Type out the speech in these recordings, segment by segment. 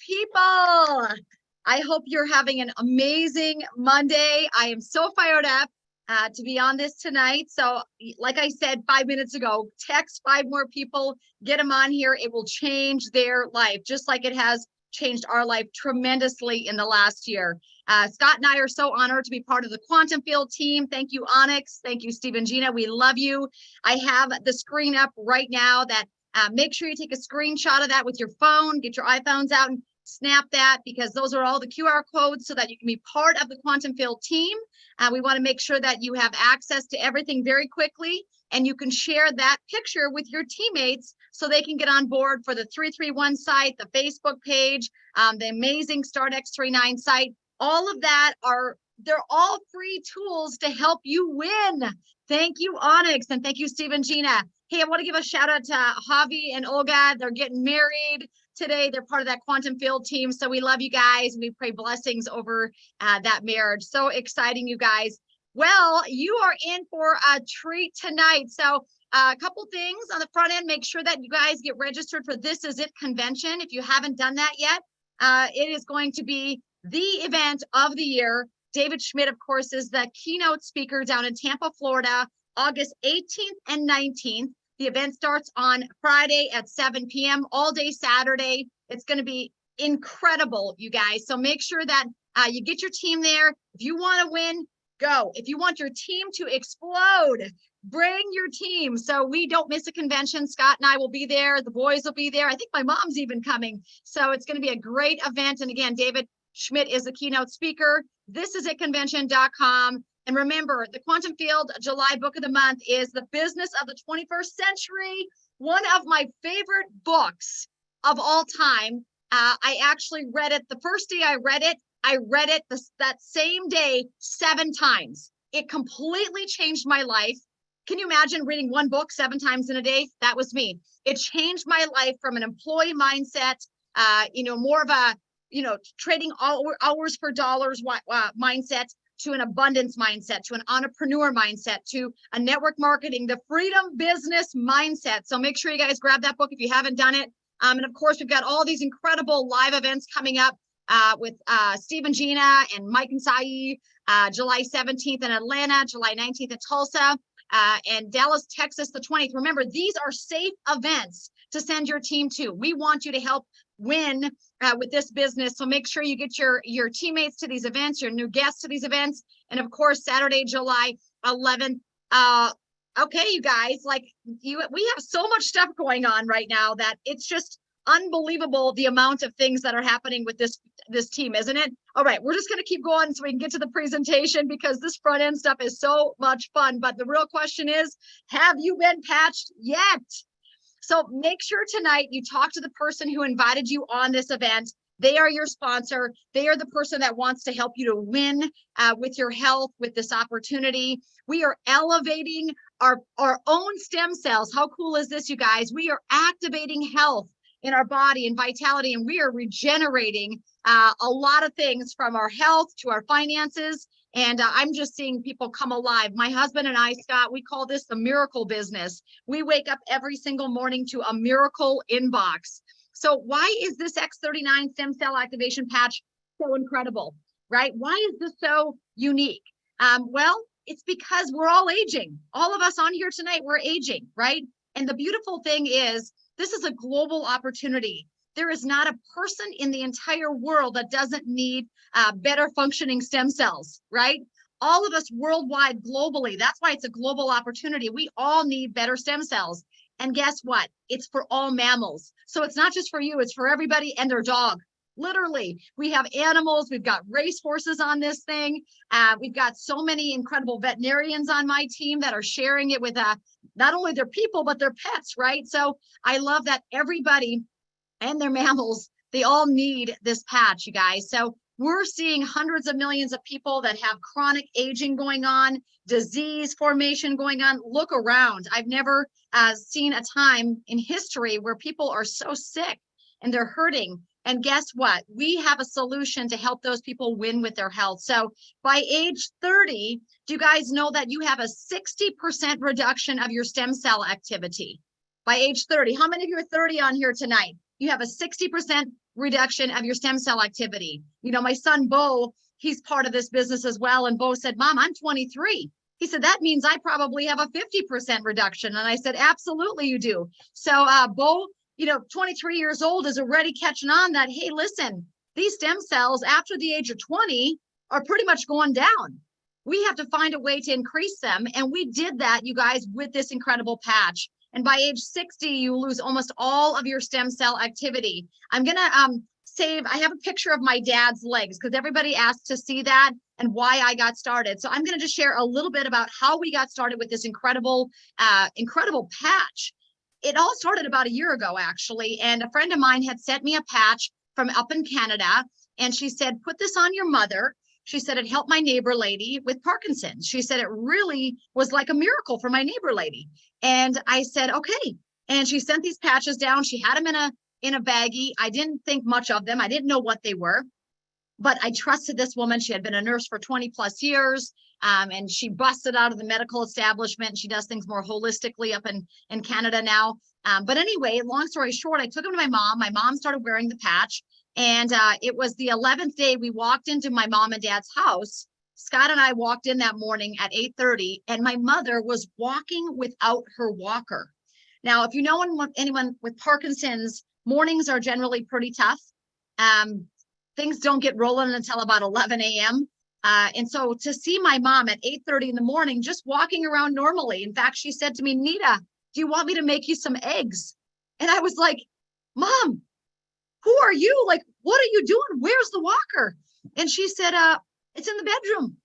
people. I hope you're having an amazing Monday. I am so fired up to be on this tonight. So like I said 5 minutes ago, text 5 more people, get them on here. It will change their life, just like it has changed our life tremendously in the last year. Scott and I are so honored to be part of the Quantum Field team. Thank you, Onyx. Thank you, Steve and Gina. We love you. I have the screen up right now that make sure you take a screenshot of that with your phone, get your iPhones out and snap that, because those are all the QR codes so that you can be part of the Quantum Field team. We want to make sure that you have access to everything very quickly, and you can share that picture with your teammates so they can get on board for the 331 site, the Facebook page, the amazing StartX39 site. All of that they're all free tools to help you win. Thank you, Onyx, and thank you, Steve and Gina. Hey, I want to give a shout out to Javi and Olga. They're getting married today. They're part of that Quantum Field team. So we love you guys. We pray blessings over that marriage. So exciting, you guys. Well, you are in for a treat tonight. So a couple things on the front end. Make sure that you guys get registered for This Is It convention. If you haven't done that yet, it is going to be the event of the year. David Schmidt, of course, is the keynote speaker down in Tampa, Florida, August 18th and 19th. The event starts on Friday at 7 p.m. all day Saturday. It's going to be incredible, you guys. So make sure that you get your team there. If you want to win, go. If you want your team to explode, bring your team. So we don't miss a convention. Scott and I will be there. The boys will be there. I think my mom's even coming. So it's going to be a great event. And again, David Schmidt is the keynote speaker. Thisisitconvention.com. And remember, the Quantum Field July book of the month is The Business of the 21st Century, one of my favorite books of all time. I actually read it the first day I read it that same day 7 times. It completely changed my life. Can you imagine reading one book 7 times in a day? That was me. It changed my life from an employee mindset, more of a, trading hours for dollars mindset, to an abundance mindset, to an entrepreneur mindset, to a network marketing, the freedom business mindset. So make sure you guys grab that book if you haven't done it. And of course, we've got all these incredible live events coming up with Steve and Gina and Mike and Sai, July 17th in Atlanta, July 19th in Tulsa, and Dallas, Texas, the 20th. Remember, these are safe events to send your team to. We want you to help win with this business. So make sure you get your teammates to these events, your new guests to these events. And of course, Saturday, July 11th. Okay, you guys, we have so much stuff going on right now that it's just unbelievable, the amount of things that are happening with this team, isn't it? All right, we're just going to keep going so we can get to the presentation, because this front end stuff is so much fun. But the real question is, have you been patched yet? So make sure tonight you talk to the person who invited you on this event. They are your sponsor. They are the person that wants to help you to win with your health, with this opportunity. We are elevating our own stem cells. How cool is this, you guys? We are activating health in our body and vitality, and we are regenerating a lot of things, from our health to our finances. And I'm just seeing people come alive. My husband and I, Scott, we call this the miracle business. We wake up every single morning to a miracle inbox. So why is this X39 stem cell activation patch so incredible, right? Why is this so unique? Well, it's because we're all aging. All of us on here tonight, we're aging, right? And the beautiful thing is, this is a global opportunity. There is not a person in the entire world that doesn't need better functioning stem cells, right? All of us worldwide, globally. That's why it's a global opportunity. We all need better stem cells. And guess what? It's for all mammals. So it's not just for you, it's for everybody and their dog. Literally, we have animals, we've got race horses on this thing. We've got so many incredible veterinarians on my team that are sharing it with not only their people, but their pets, right? So I love that everybody and their mammals, they all need this patch, you guys. So we're seeing hundreds of millions of people that have chronic aging going on, disease formation going on. Look around. I've never seen a time in history where people are so sick and they're hurting. And guess what? We have a solution to help those people win with their health. So by age 30, do you guys know that you have a 60% reduction of your stem cell activity? By age 30, how many of you are 30 on here tonight? You have a 60% reduction of your stem cell activity. You know, my son, Bo, he's part of this business as well. And Bo said, Mom, I'm 23. He said, that means I probably have a 50% reduction. And I said, absolutely you do. So Bo, you know, 23 years old is already catching on that, hey, listen, these stem cells after the age of 20 are pretty much going down. We have to find a way to increase them. And we did that, you guys, with this incredible patch. And by age 60, you lose almost all of your stem cell activity. I'm going to I have a picture of my dad's legs because everybody asked to see that and why I got started. So I'm going to just share a little bit about how we got started with this incredible patch. It all started about a year ago, actually. And a friend of mine had sent me a patch from up in Canada. And she said, put this on your mother. She said, it helped my neighbor lady with Parkinson's. She said, it really was like a miracle for my neighbor lady. And I said, okay. And she sent these patches down. She had them in a baggie. I didn't think much of them. I didn't know what they were, but I trusted this woman. She had been a nurse for 20 plus years. And she busted out of the medical establishment. She does things more holistically up in Canada now. But anyway, long story short, I took them to my mom. My mom started wearing the patch. And it was the 11th day we walked into my mom and dad's house. Scott and I walked in that morning at 8:30, and my mother was walking without her walker. Now, if you know anyone with Parkinson's, mornings are generally pretty tough. Things don't get rolling until about 11 a.m. And so to see my mom at 8:30 in the morning, just walking around normally. In fact, she said to me, Nita, do you want me to make you some eggs? And I was like, Mom, who are you? Like, what are you doing? Where's the walker? And she said, it's in the bedroom.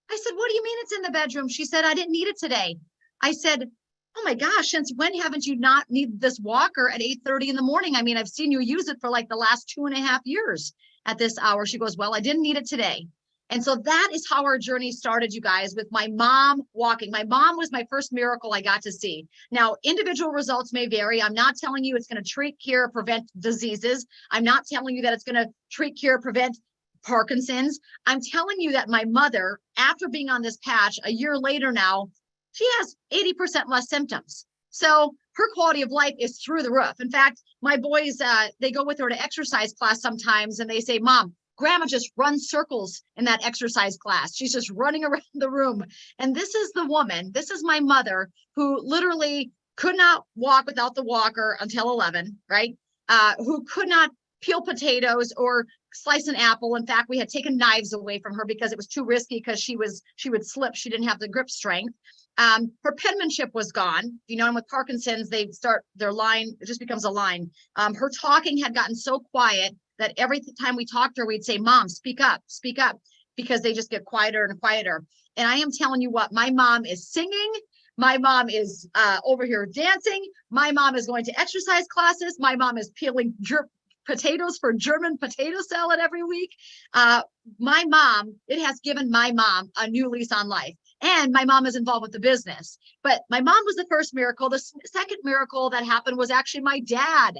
I said, what do you mean it's in the bedroom? She said, I didn't need it today. I said, oh my gosh, since when haven't you not needed this walker at 8:30 in the morning? I mean, I've seen you use it for like the last 2.5 years at this hour. She goes, well, I didn't need it today. And so that is how our journey started, you guys, with my mom walking. My mom was my first miracle I got to see. Now, individual results may vary. I'm not telling you it's going to treat, cure, prevent diseases. I'm not telling you that it's going to treat, cure, prevent Parkinson's. I'm telling you that my mother, after being on this patch a year later now, she has 80% less symptoms. So her quality of life is through the roof. In fact, my boys, they go with her to exercise class sometimes and they say, Mom, Grandma just runs circles in that exercise class. She's just running around the room. And this is the woman, this is my mother, who literally could not walk without the walker until 11, right? Who could not peel potatoes or slice an apple. In fact, we had taken knives away from her because it was too risky because she would slip. She didn't have the grip strength. Her penmanship was gone. You know, and with Parkinson's, they start their line, it just becomes a line. Her talking had gotten so quiet that every time we talked to her, we'd say, Mom, speak up, because they just get quieter and quieter. And I am telling you what, my mom is singing. My mom is over here dancing. My mom is going to exercise classes. My mom is peeling potatoes for German potato salad every week. My mom, it has given my mom a new lease on life. And my mom is involved with the business. But my mom was the first miracle. The second miracle that happened was actually my dad.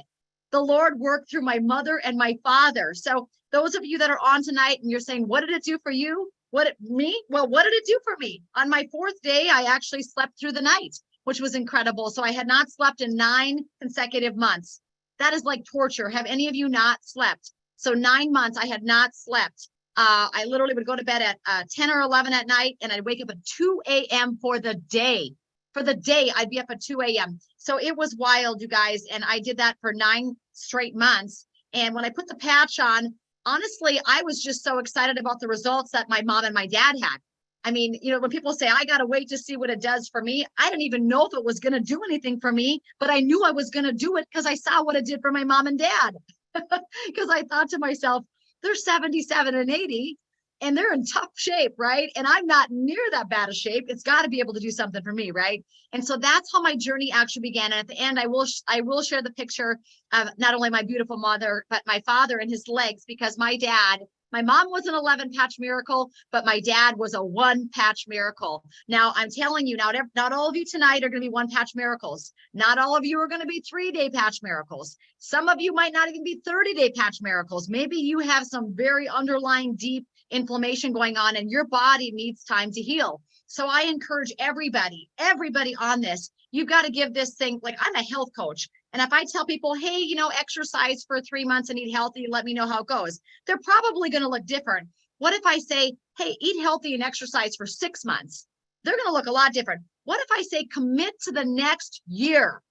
The Lord worked through my mother and my father. So those of you that are on tonight and you're saying, what did it do for you? Me? Well, what did it do for me? On my 4th day, I actually slept through the night, which was incredible. So I had not slept in 9 consecutive months. That is like torture. Have any of you not slept? So 9 months I had not slept. I literally would go to bed at 10 or 11 at night and I'd wake up at 2 a.m. for the day. For the day, I'd be up at 2 a.m. So it was wild, you guys. And I did that for 9 straight months. And when I put the patch on, honestly, I was just so excited about the results that my mom and my dad had. I mean, you know, when people say, I got to wait to see what it does for me, I didn't even know if it was going to do anything for me, but I knew I was going to do it because I saw what it did for my mom and dad. Because I thought to myself, they're 77 and 80 and they're in tough shape, right? And I'm not near that bad a shape. It's got to be able to do something for me, right? And so that's how my journey actually began. And at the end, I will share the picture of not only my beautiful mother, but my father and his legs, because my mom was an 11 patch miracle, but my dad was a 1 patch miracle. Now I'm telling you, not all of you tonight are going to be 1 patch miracles. Not all of you are going to be 3-day patch miracles. Some of you might not even be 30-day patch miracles. Maybe you have some very underlying deep inflammation going on and your body needs time to heal. So I encourage everybody on this, you've got to give this thing, like I'm a health coach. And if I tell people, hey, exercise for 3 months and eat healthy, let me know how it goes, they're probably going to look different. What if I say, hey, eat healthy and exercise for 6 months? They're going to look a lot different. What if I say, commit to the next year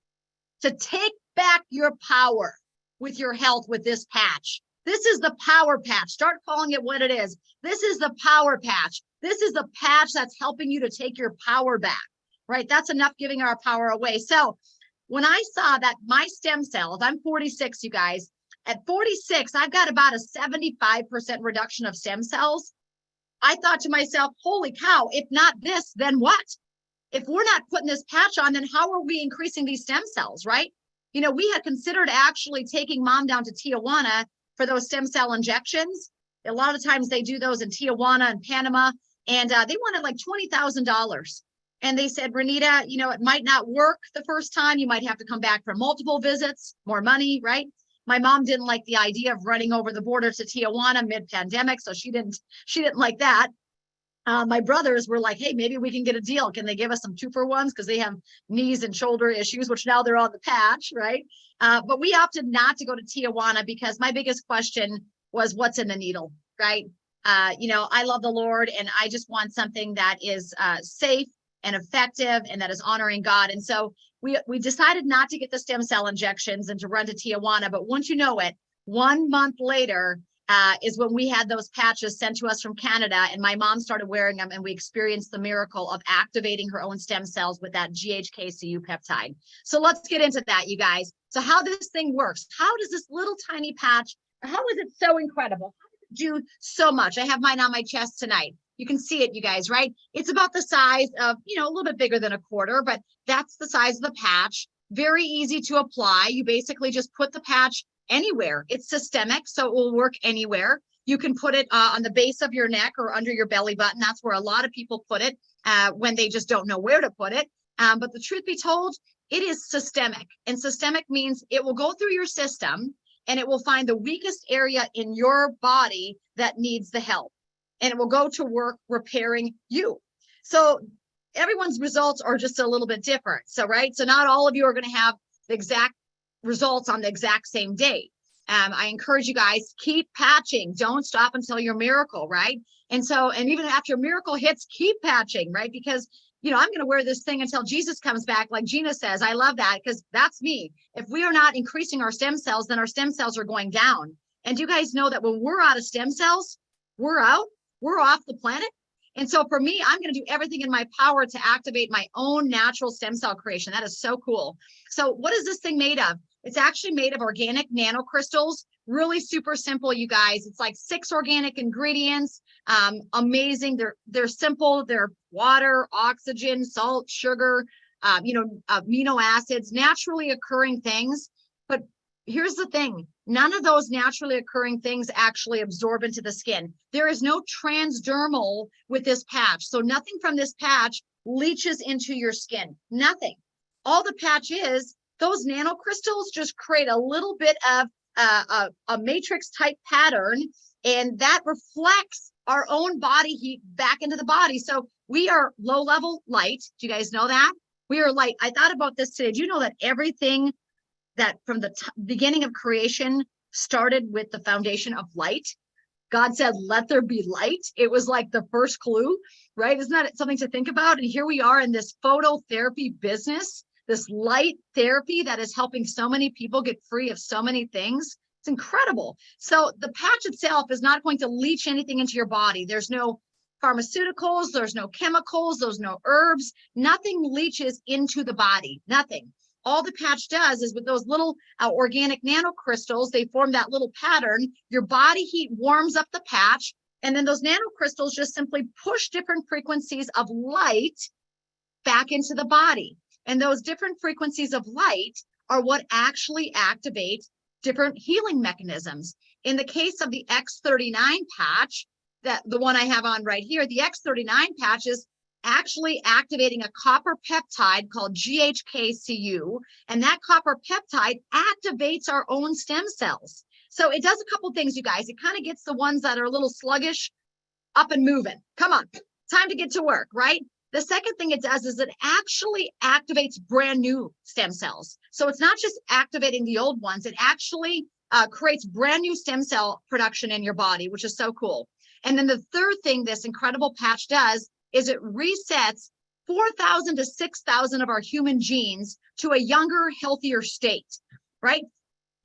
to take back your power with your health with this patch? This is the power patch. Start calling it what it is. This is the power patch. This is the patch that's helping you to take your power back, right? That's enough giving our power away. So when I saw that my stem cells, I'm 46, you guys, at 46, I've got about a 75% reduction of stem cells. I thought to myself, holy cow, if not this, then what? If we're not putting this patch on, then how are we increasing these stem cells, right? We had considered actually taking mom down to Tijuana for those stem cell injections. A lot of times they do those in Tijuana and Panama, and they wanted like $20,000. And they said, Renita, it might not work the first time. You might have to come back for multiple visits, more money, right? My mom didn't like the idea of running over the border to Tijuana mid-pandemic, so she didn't like that. My brothers were like, hey, maybe we can get a deal. Can they give us some 2-for-1s? Because they have knees and shoulder issues, which now they're on the patch, right? But we opted not to go to Tijuana because my biggest question was what's in the needle, right? I love the Lord, and I just want something that is safe and effective and that is honoring God. And so we decided not to get the stem cell injections and to run to Tijuana. But once you know it, 1 month later, is when we had those patches sent to us from Canada, and my mom started wearing them, and we experienced the miracle of activating her own stem cells with that GHKCU peptide. So let's get into that, you guys. So how this thing works, how does this little tiny patch, how is it so incredible? How does it do so much? I have mine on my chest tonight. You can see it, you guys, right? It's about the size of, a little bit bigger than a quarter, but that's the size of the patch. Very easy to apply. You basically just put the patch anywhere. It's systemic, so it will work anywhere. You can put it on the base of your neck or under your belly button. That's where a lot of people put it when they just don't know where to put it. But the truth be told, it is systemic. And systemic means it will go through your system and it will find the weakest area in your body that needs the help. And it will go to work repairing you. So everyone's results are just a little bit different. So, right. So not all of you are going to have the exact results on the exact same day. I encourage you guys, keep patching. Don't stop until your miracle, right? And even after your miracle hits, keep patching, right? Because, I'm going to wear this thing until Jesus comes back. Like Gina says, I love that because that's me. If we are not increasing our stem cells, then our stem cells are going down. And do you guys know that when we're out of stem cells, we're out, we're off the planet? And so for me, I'm going to do everything in my power to activate my own natural stem cell creation. That is so cool. So what is this thing made of? It's actually made of organic nanocrystals. Really super simple, you guys. It's like 6 organic ingredients. Amazing. They're simple. They're water, oxygen, salt, sugar, amino acids, naturally occurring things. But here's the thing. None of those naturally occurring things actually absorb into the skin. There is no transdermal with this patch. So nothing from this patch leaches into your skin. Nothing. All the patch is, those nanocrystals just create a little bit of a matrix type pattern, and that reflects our own body heat back into the body. So we are low level light. Do you guys know that? We are light. I thought about this today. Do you know that everything that from the beginning of creation started with the foundation of light? God said, let there be light. It was like the first clue, right? Isn't that something to think about? And here we are in this phototherapy business, this light therapy that is helping so many people get free of so many things. It's incredible. So the patch itself is not going to leach anything into your body. There's no pharmaceuticals, there's no chemicals, there's no herbs, nothing leaches into the body, nothing. All the patch does is with those little organic nanocrystals, they form that little pattern. Your body heat warms up the patch, and then those nanocrystals just simply push different frequencies of light back into the body. And those different frequencies of light are what actually activate different healing mechanisms. In the case of the X39 patch, that the one I have on right here, the X39 patch is actually activating a copper peptide called GHKCU, and that copper peptide activates our own stem cells. So it does a couple things, you guys. It kind of gets the ones that are a little sluggish up and moving. Come on, time to get to work, right? The second thing it does is it actually activates brand new stem cells. So it's not just activating the old ones, it actually creates brand new stem cell production in your body, which is so cool. And then the third thing this incredible patch does is it resets 4,000 to 6,000 of our human genes to a younger, healthier state, right?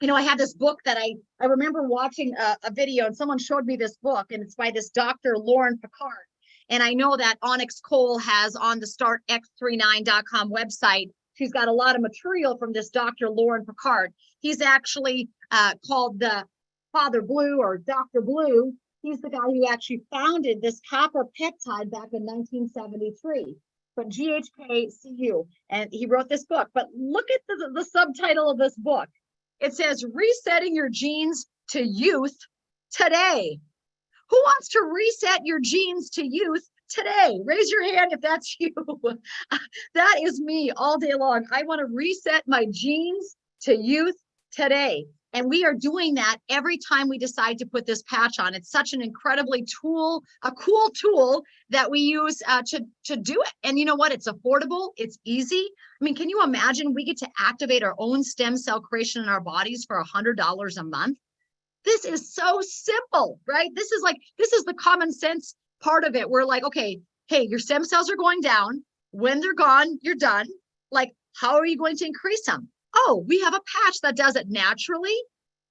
You know, I had this book that I remember watching a video, and someone showed me this book, and it's by this Dr. Lauren Picard. And I know that Onyx Cole has on the startx39.com website, she's got a lot of material from this Dr. Lauren Picard. He's actually called the Father Blue or Dr. Blue. He's the guy who actually founded this copper peptide back in 1973. But GHKCU, and he wrote this book. But look at the subtitle of this book. It says, Resetting Your Genes to Youth Today. Who wants to reset your genes to youth today? Raise your hand if that's you. That is me all day long. I want to reset my genes to youth today. And we are doing that every time we decide to put this patch on. It's such an incredibly cool tool that we use to do it. And you know what? It's affordable. It's easy. I mean, can you imagine we get to activate our own stem cell creation in our bodies for $100 a month? This is so simple, right? This is the common sense part of it. We're like, okay, hey, your stem cells are going down. When they're gone, you're done. Like, how are you going to increase them? Oh, we have a patch that does it naturally,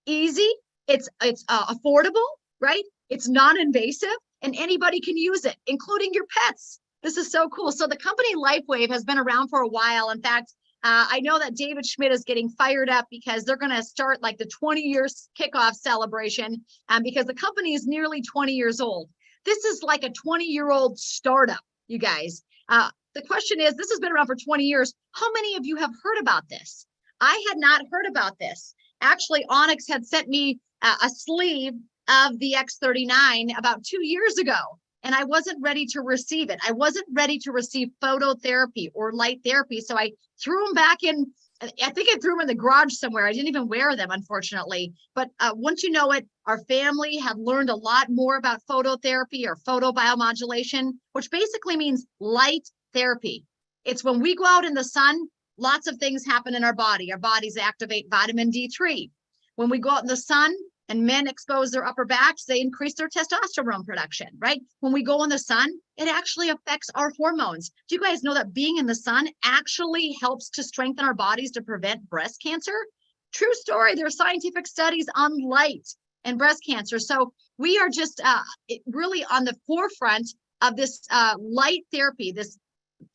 easy. It's affordable, right? It's non-invasive, and anybody can use it, including your pets. This is so cool. So the company LifeWave has been around for a while. In fact, I know that David Schmidt is getting fired up because they're going to start like the 20-year kickoff celebration because the company is nearly 20 years old. This is like a 20-year-old startup, you guys. The question is, this has been around for 20 years. How many of you have heard about this? I had not heard about this. Actually, Onyx had sent me a sleeve of the X39 about 2 years ago, and I wasn't ready to receive it. I wasn't ready to receive phototherapy or light therapy, so I threw them back in. I think I threw them in the garage somewhere. I didn't even wear them, unfortunately. But once you know it, our family have learned a lot more about phototherapy or photobiomodulation, which basically means light therapy. It's when we go out in the sun, lots of things happen in our body. Our bodies activate vitamin D3. When we go out in the sun and men expose their upper backs, they increase their testosterone production, right? When we go in the sun, it actually affects our hormones. Do you guys know that being in the sun actually helps to strengthen our bodies to prevent breast cancer? True story. There are scientific studies on light and breast cancer. So we are just really on the forefront of this light therapy, this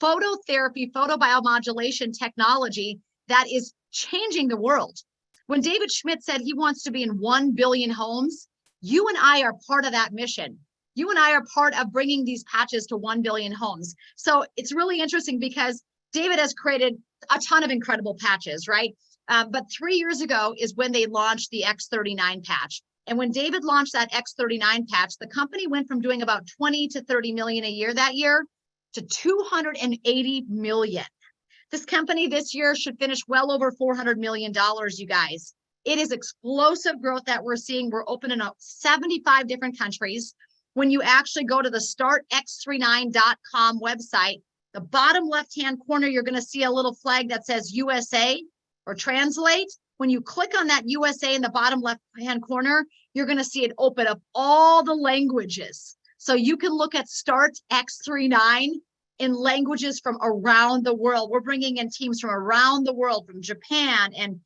phototherapy, photobiomodulation technology that is changing the world. When David Schmidt said he wants to be in 1 billion homes, you and I are part of that mission. You and I are part of bringing these patches to 1 billion homes. So it's really interesting because David has created a ton of incredible patches, right? But 3 years ago is when they launched the X39 patch. And when David launched that X39 patch, the company went from doing about 20 to 30 million a year that year to 280 million. This company this year should finish well over $400 million, you guys. It is explosive growth that we're seeing. We're opening up 75 different countries. When you actually go to the startx39.com website, the bottom left-hand corner, you're going to see a little flag that says USA or translate. When you click on that USA in the bottom left-hand corner, you're going to see it open up all the languages. So you can look at Start X39 in languages from around the world. We're bringing in teams from around the world, from Japan and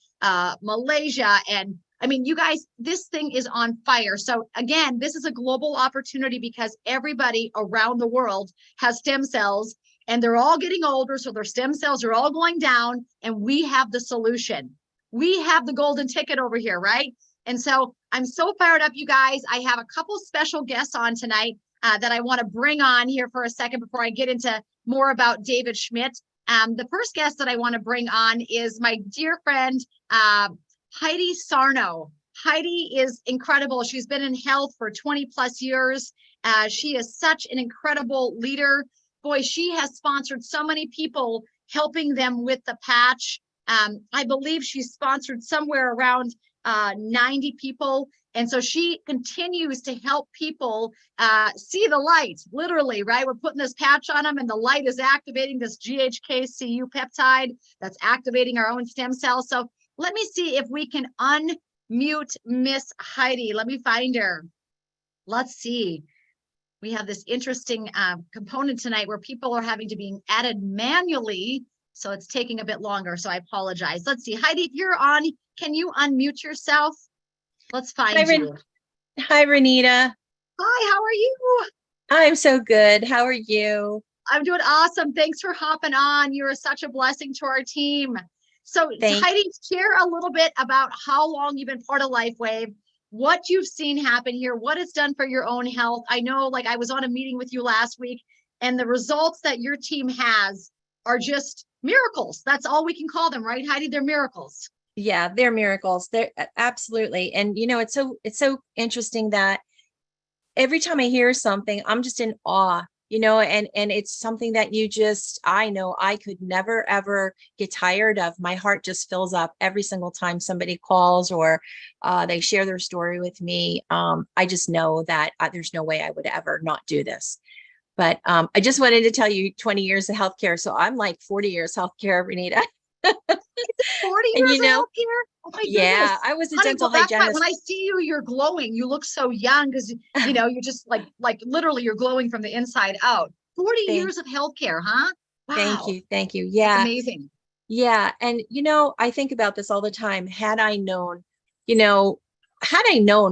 Malaysia. And I mean, you guys, this thing is on fire. So again, this is a global opportunity because everybody around the world has stem cells and they're all getting older. So their stem cells are all going down and we have the solution. We have the golden ticket over here, right? And so I'm so fired up, you guys. I have a couple special guests on tonight that I want to bring on here for a second before I get into more about David Schmidt. The first guest that I want to bring on is my dear friend, Heidi Sarno. Heidi is incredible. She's been in health for 20 plus years. She is such an incredible leader. Boy, she has sponsored so many people, helping them with the patch. I believe she's sponsored somewhere around 90 people And so she continues to help people see the light, literally, right? We're putting this patch on them and the light is activating this GHKCU peptide that's activating our own stem cells. So let me see if we can unmute Miss Heidi. Let me find her. Let's see. We have this interesting component tonight where people are having to be added manually. So it's taking a bit longer. So I apologize. Let's see. Heidi, if you're on, can you unmute yourself? Let's find you. Hi, Renita. Hi, how are you? I'm so good. How are you? I'm doing awesome. Thanks for hopping on. You're such a blessing to our team. So Heidi, share a little bit about how long you've been part of LifeWave, what you've seen happen here, what it's done for your own health. I know, like, I was on a meeting with you last week, and the results that your team has are just miracles. That's all we can call them, right, Heidi? They're miracles. Yeah, they're miracles. They're absolutely. And it's so interesting that every time I hear something, I'm just in awe, and it's something that I know I could never, ever get tired of. My heart just fills up every single time somebody calls or they share their story with me. I just know that there's no way I would ever not do this. But I just wanted to tell you 20 years of healthcare. So I'm like 40 years healthcare, Renita. 40 years of healthcare? Oh my goodness. Yeah, I was a dental hygienist. When I see you, you're glowing. You look so young because, you're just like literally you're glowing from the inside out. 40 years of healthcare, huh? Wow. Thank you. Yeah. That's amazing. Yeah. And, I think about this all the time. Had I known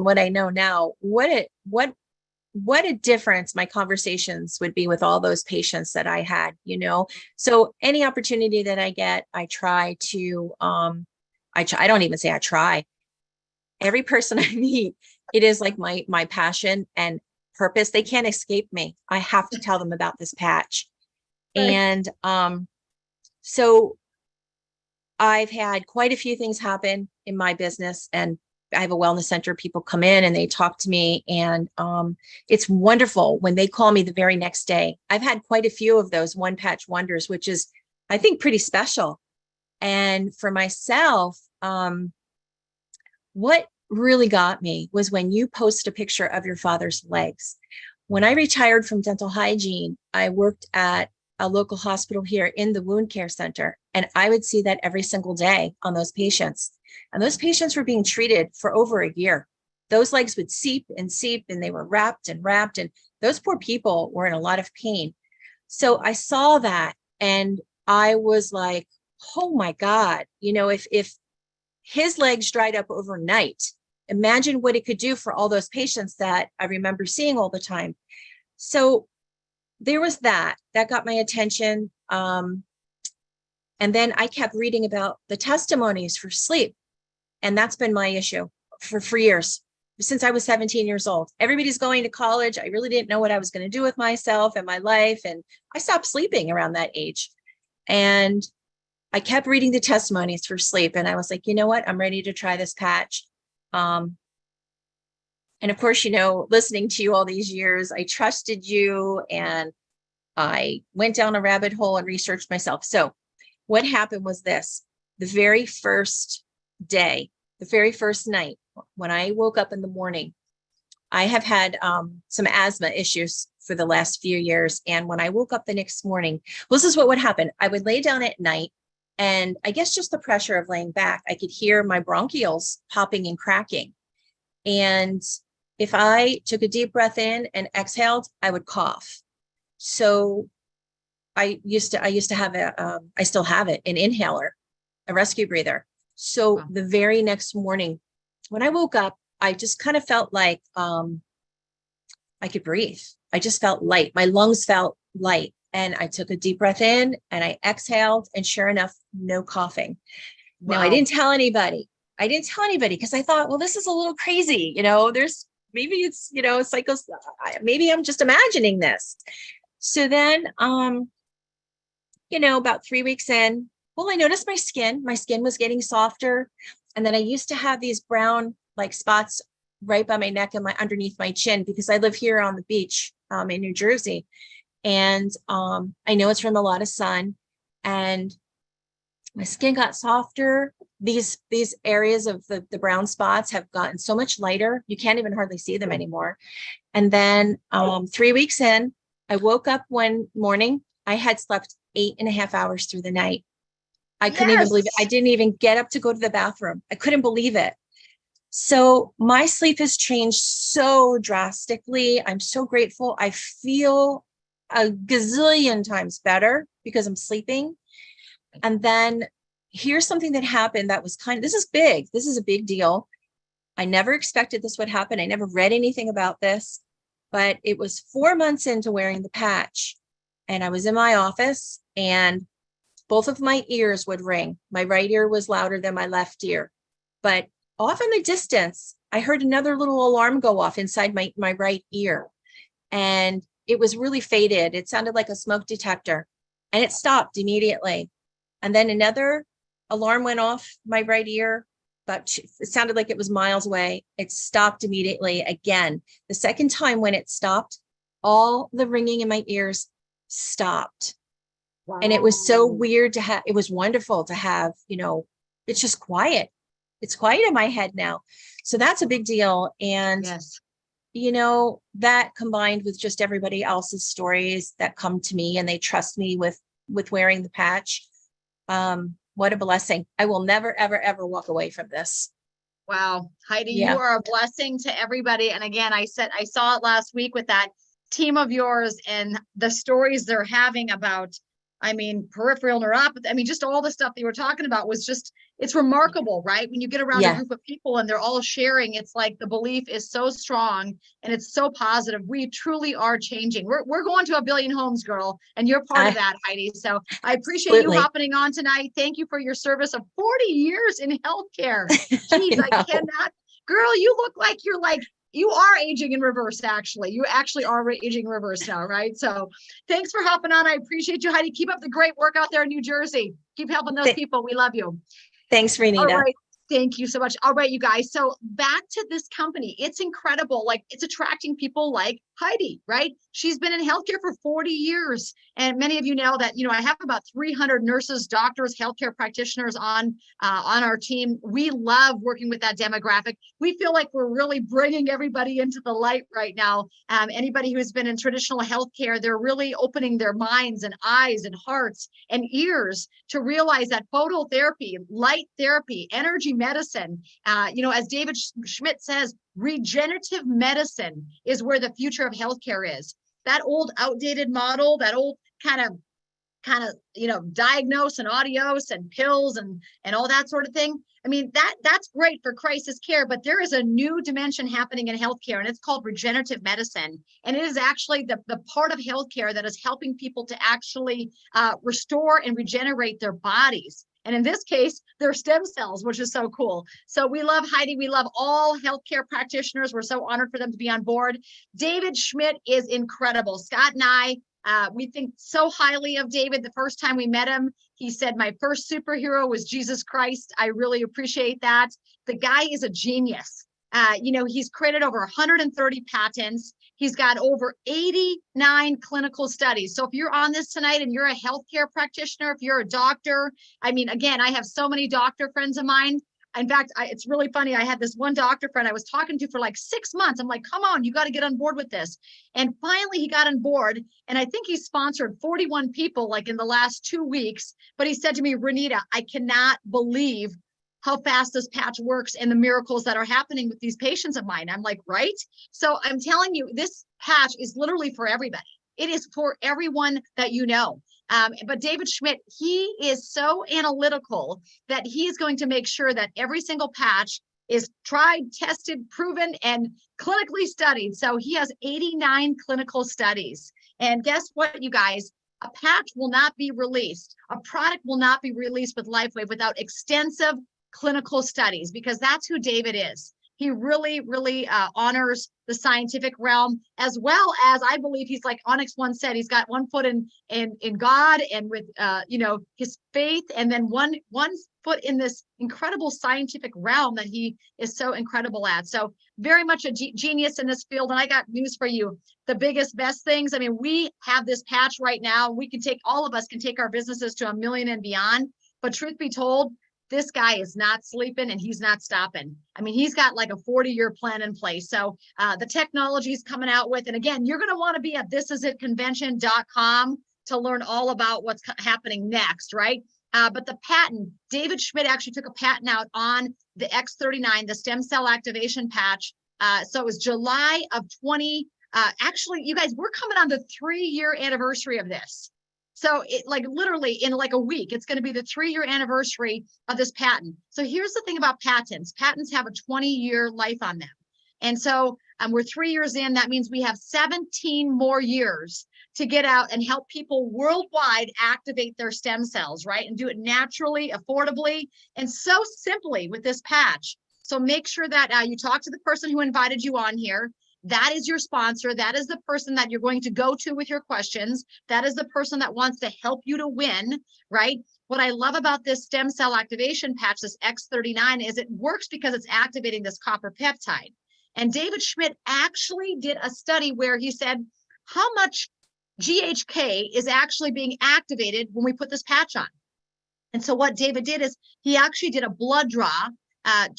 what I know now, what a difference my conversations would be with all those patients that I had, So any opportunity that I get, I try to, I don't even say I try. Every person I meet, it is like my passion and purpose. They can't escape me. I have to tell them about this patch. Right. And so I've had quite a few things happen in my business, and I have a wellness center. People come in and they talk to me, and it's wonderful when they call me the very next day. I've had quite a few of those one patch wonders, which is, I think, pretty special. And for myself, what really got me was when you post a picture of your father's legs. When I retired from dental hygiene, I worked at a local hospital here in the wound care center, and I would see that every single day on those patients. And those patients were being treated for over a year. Those legs would seep, and they were wrapped, and those poor people were in a lot of pain. So I saw that, and I was like, oh my God, if his legs dried up overnight, imagine what it could do for all those patients that I remember seeing all the time. So there was that got my attention. And then I kept reading about the testimonies for sleep. And that's been my issue for years, since I was 17 years old. Everybody's going to college. I really didn't know what I was going to do with myself and my life. And I stopped sleeping around that age. And I kept reading the testimonies for sleep. And I was like, you know what? I'm ready to try this patch. And of course, listening to you all these years, I trusted you, and I went down a rabbit hole and researched myself. So what happened was this: the very first day, the very first night, when I woke up in the morning, I have had some asthma issues for the last few years. And when I woke up the next morning, this is what would happen. I would lay down at night, and I guess just the pressure of laying back, I could hear my bronchioles popping and cracking. And if I took a deep breath in and exhaled, I would cough. So I used to have I still have it, an inhaler, a rescue breather. So wow. The very next morning when I woke up, I just kind of felt like I could breathe. I just felt light. My lungs felt light. And I took a deep breath in and I exhaled, and sure enough, no coughing. Wow. Now, I didn't tell anybody because I thought, well, this is a little crazy. Maybe it's, cycles. Maybe I'm just imagining this. So then, about 3 weeks in, well, I noticed my skin was getting softer. And then I used to have these brown like spots right by my neck and underneath my chin, because I live here on the beach in New Jersey. And I know it's from a lot of sun, and my skin got softer. these areas of the brown spots have gotten so much lighter. You can't even hardly see them anymore. And then 3 weeks in, I woke up one morning. I had slept 8.5 hours through the night. I couldn't even believe it. I didn't even get up to go to the bathroom. I couldn't believe it. So my sleep has changed so drastically. I'm so grateful. I feel a gazillion times better because I'm sleeping. And then here's something that happened that was this is big. This is a big deal. I never expected this would happen. I never read anything about this, but it was 4 months into wearing the patch. And I was in my office and both of my ears would ring. My right ear was louder than my left ear. But off in the distance, I heard another little alarm go off inside my right ear. And it was really faded. It sounded like a smoke detector. And it stopped immediately. And then another alarm went off my right ear, but it sounded like it was miles away. It stopped immediately again. The second time when it stopped, all the ringing in my ears stopped. Wow. And it was so weird to have, it was wonderful to have, it's just quiet. It's quiet in my head now. So that's a big deal. And, yes. That combined with just everybody else's stories that come to me and they trust me with wearing the patch. What a blessing. I will never, ever, ever walk away from this. Wow. Heidi, you are a blessing to everybody. And again, I saw it last week with that team of yours and the stories they're having about, peripheral neuropathy. Just all the stuff that you were talking about was just, it's remarkable, right? When you get around a group of people and they're all sharing, it's like the belief is so strong and it's so positive. We truly are changing. We're going to 1 billion homes, girl. And you're part of that, Heidi. So I appreciate you hopping on tonight. Thank you for your service of 40 years in healthcare. Jeez, I cannot. Girl, you look like you are aging in reverse, actually. You actually are aging in reverse now, right? So thanks for hopping on. I appreciate you, Heidi. Keep up the great work out there in New Jersey. Keep helping those people. We love you. Thanks, Renita. All right. Thank you so much. All right, you guys. So back to this company. It's incredible. Like, it's attracting people like Heidi, right? She's been in healthcare for 40 years. And many of you know that, I have about 300 nurses, doctors, healthcare practitioners on our team. We love working with that demographic. We feel like we're really bringing everybody into the light right now. Anybody who's been in traditional healthcare, they're really opening their minds and eyes and hearts and ears to realize that phototherapy, light therapy, energy medicine, as David Schmidt says, regenerative medicine is where the future of healthcare is. That old outdated model, that old kind of diagnose and adios and pills and all that sort of thing. That's great for crisis care, but there is a new dimension happening in healthcare, and it's called regenerative medicine. And it is actually the part of healthcare that is helping people to actually restore and regenerate their bodies. And in this case, they're stem cells, which is so cool. So we love Heidi. We love all healthcare practitioners. We're so honored for them to be on board. David Schmidt is incredible. Scott and I, we think so highly of David. The first time we met him, he said, my first superhero was Jesus Christ. I really appreciate that. The guy is a genius. He's created over 130 patents. He's got over 89 clinical studies. So if you're on this tonight and you're a healthcare practitioner, if you're a doctor, again, I have so many doctor friends of mine. In fact, it's really funny. I had this one doctor friend I was talking to for like 6 months. I'm like, come on, you got to get on board with this. And finally he got on board. And I think he sponsored 41 people like in the last 2 weeks. But he said to me, Renita, I cannot believe how fast this patch works and the miracles that are happening with these patients of mine. I'm like, right? So I'm telling you, this patch is literally for everybody. It is for everyone that you know. But David Schmidt, he is so analytical that he is going to make sure that every single patch is tried, tested, proven, and clinically studied. So he has 89 clinical studies. And guess what, you guys? A patch will not be released. A product will not be released with LifeWave without extensive clinical studies, because that's who David is. He really, really honors the scientific realm, as well as, I believe he's like Onyx One said, he's got one foot in God and with his faith, and then one foot in this incredible scientific realm that he is so incredible at. So very much a genius in this field. And I got news for you. The biggest, best things. We have this patch right now. All of us can take our businesses to 1 million and beyond. But truth be told, this guy is not sleeping and he's not stopping. I mean, he's got like a 40-year plan in place. So the technology is coming out with, and again, you're going to want to be at thisisitconvention.com to learn all about what's happening next, right? But the patent, David Schmidt actually took a patent out on the X39, the stem cell activation patch. So it was July of 20. Actually, you guys, we're coming on the 3-year anniversary of this. So it like literally in like a week, it's going to be the 3-year anniversary of this patent. So here's the thing about patents. Patents have a 20-year life on them. And so we're 3 years in. That means we have 17 more years to get out and help people worldwide activate their stem cells, right? And do it naturally, affordably, and so simply with this patch. So make sure that you talk to the person who invited you on here. That is your sponsor. That is the person that you're going to go to with your questions. That is the person that wants to help you to win, right? What I love about this stem cell activation patch, this X39, is it works because it's activating this copper peptide. And David Schmidt actually did a study where he said how much GHK is actually being activated when we put this patch on. And so what David did is he actually did a blood draw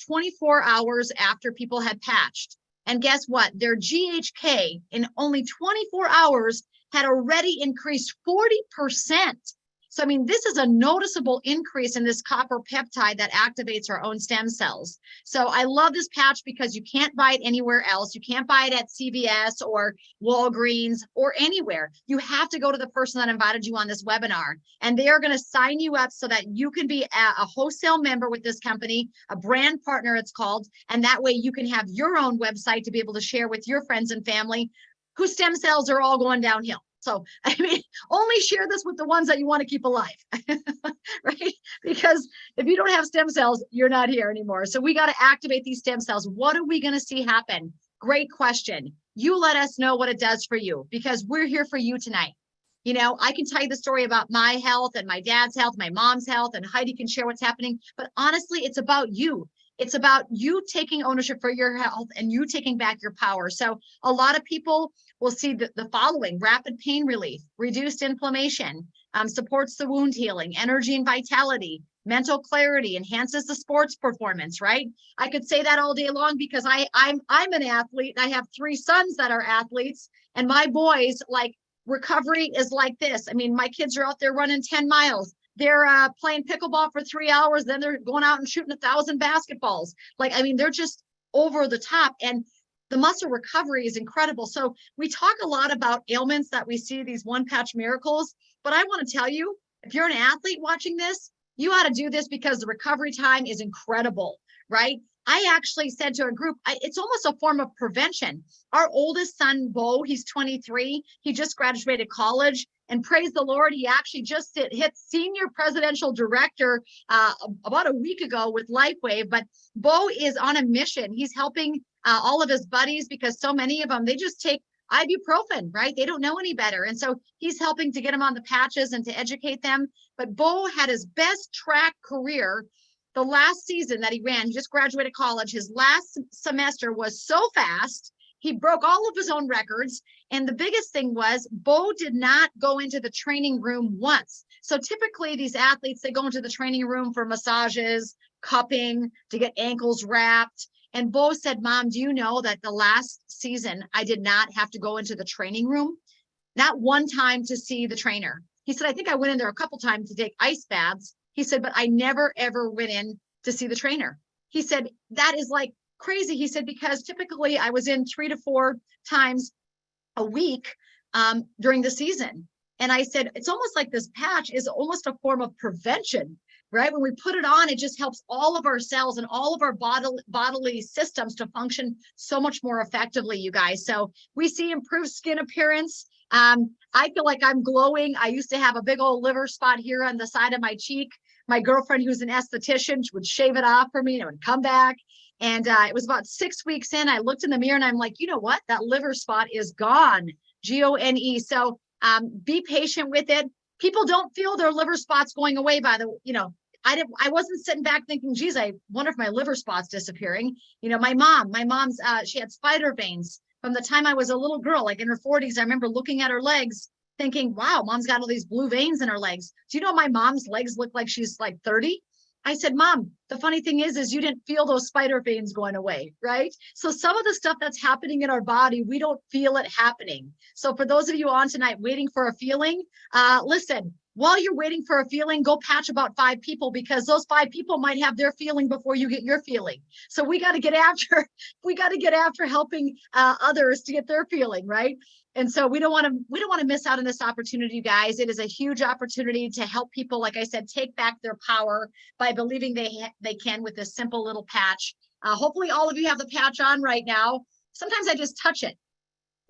24 hours after people had patched. And guess what? Their GHK in only 24 hours had already increased 40%. So, I mean, this is a noticeable increase in this copper peptide that activates our own stem cells. So I love this patch because you can't buy it anywhere else. You can't buy it at CVS or Walgreens or anywhere. You have to go to the person that invited you on this webinar, and they are going to sign you up so that you can be a wholesale member with this company, a brand partner it's called. And that way you can have your own website to be able to share with your friends and family whose stem cells are all going downhill. So, I mean, only share this with the ones that you want to keep alive, right? Because if you don't have stem cells, you're not here anymore. So we got to activate these stem cells. What are we going to see happen? Great question. You let us know what it does for you, because we're here for you tonight. You know, I can tell you the story about my health and my dad's health, my mom's health, and Heidi can share what's happening. But honestly, it's about you. It's about you taking ownership for your health and you taking back your power. So a lot of people will see the following: rapid pain relief, reduced inflammation, supports the wound healing, energy and vitality, mental clarity, enhances the sports performance, right? I could say that all day long because I'm an athlete and I have 3 sons that are athletes, and my boys, like, recovery is like this. I mean, my kids are out there running 10 miles. They're playing pickleball for 3 hours. Then they're going out and shooting 1,000 basketballs. Like, I mean, they're just over the top. And the muscle recovery is incredible. So we talk a lot about ailments that we see, these one-patch miracles. But I want to tell you, if you're an athlete watching this, you ought to do this because the recovery time is incredible, right? I actually said to a group, it's almost a form of prevention. Our oldest son, Bo, he's 23. He just graduated college. And praise the Lord, he actually just hit senior presidential director about a week ago with LifeWave. But Bo is on a mission. He's helping all of his buddies because so many of them, they just take ibuprofen, right? They don't know any better. And so he's helping to get them on the patches and to educate them. But Bo had his best track career the last season that he ran. He just graduated college. His last semester was so fast. He broke all of his own records. And the biggest thing was Bo did not go into the training room once. So typically these athletes, they go into the training room for massages, cupping, to get ankles wrapped. And Bo said, Mom, do you know that the last season I did not have to go into the training room? Not one time to see the trainer. He said, I think I went in there a couple times to take ice baths. He said, but I never, ever went in to see the trainer. He said, that is like crazy. He said, because typically I was in 3 to 4 times a week during the season. And I said, it's almost like this patch is almost a form of prevention, right? When we put it on, it just helps all of our cells and all of our bodily systems to function so much more effectively, you guys. So we see improved skin appearance. I feel like I'm glowing. I used to have a big old liver spot here on the side of my cheek. My girlfriend, who's an esthetician, would shave it off for me and it would come back. And it was about 6 weeks in, I looked in the mirror and I'm like, you know what? That liver spot is gone, G-O-N-E. So be patient with it. People don't feel their liver spots going away by the, I wasn't sitting back thinking, geez, I wonder if my liver spot's disappearing. My mom's, she had spider veins from the time I was a little girl, like in her 40s. I remember looking at her legs thinking, wow, mom's got all these blue veins in her legs. Do you know my mom's legs look like she's like 30? I said, Mom, the funny thing is you didn't feel those spider veins going away, right? So some of the stuff that's happening in our body, we don't feel it happening. So for those of you on tonight waiting for a feeling, listen, while you're waiting for a feeling, go patch about 5 people, because those 5 people might have their feeling before you get your feeling. So we got to get after, we got to get after helping others to get their feeling, right? And so we don't want to miss out on this opportunity, you guys. It is a huge opportunity to help people, like I said, take back their power by believing they can with this simple little patch. Hopefully all of you have the patch on right now. Sometimes I just touch it.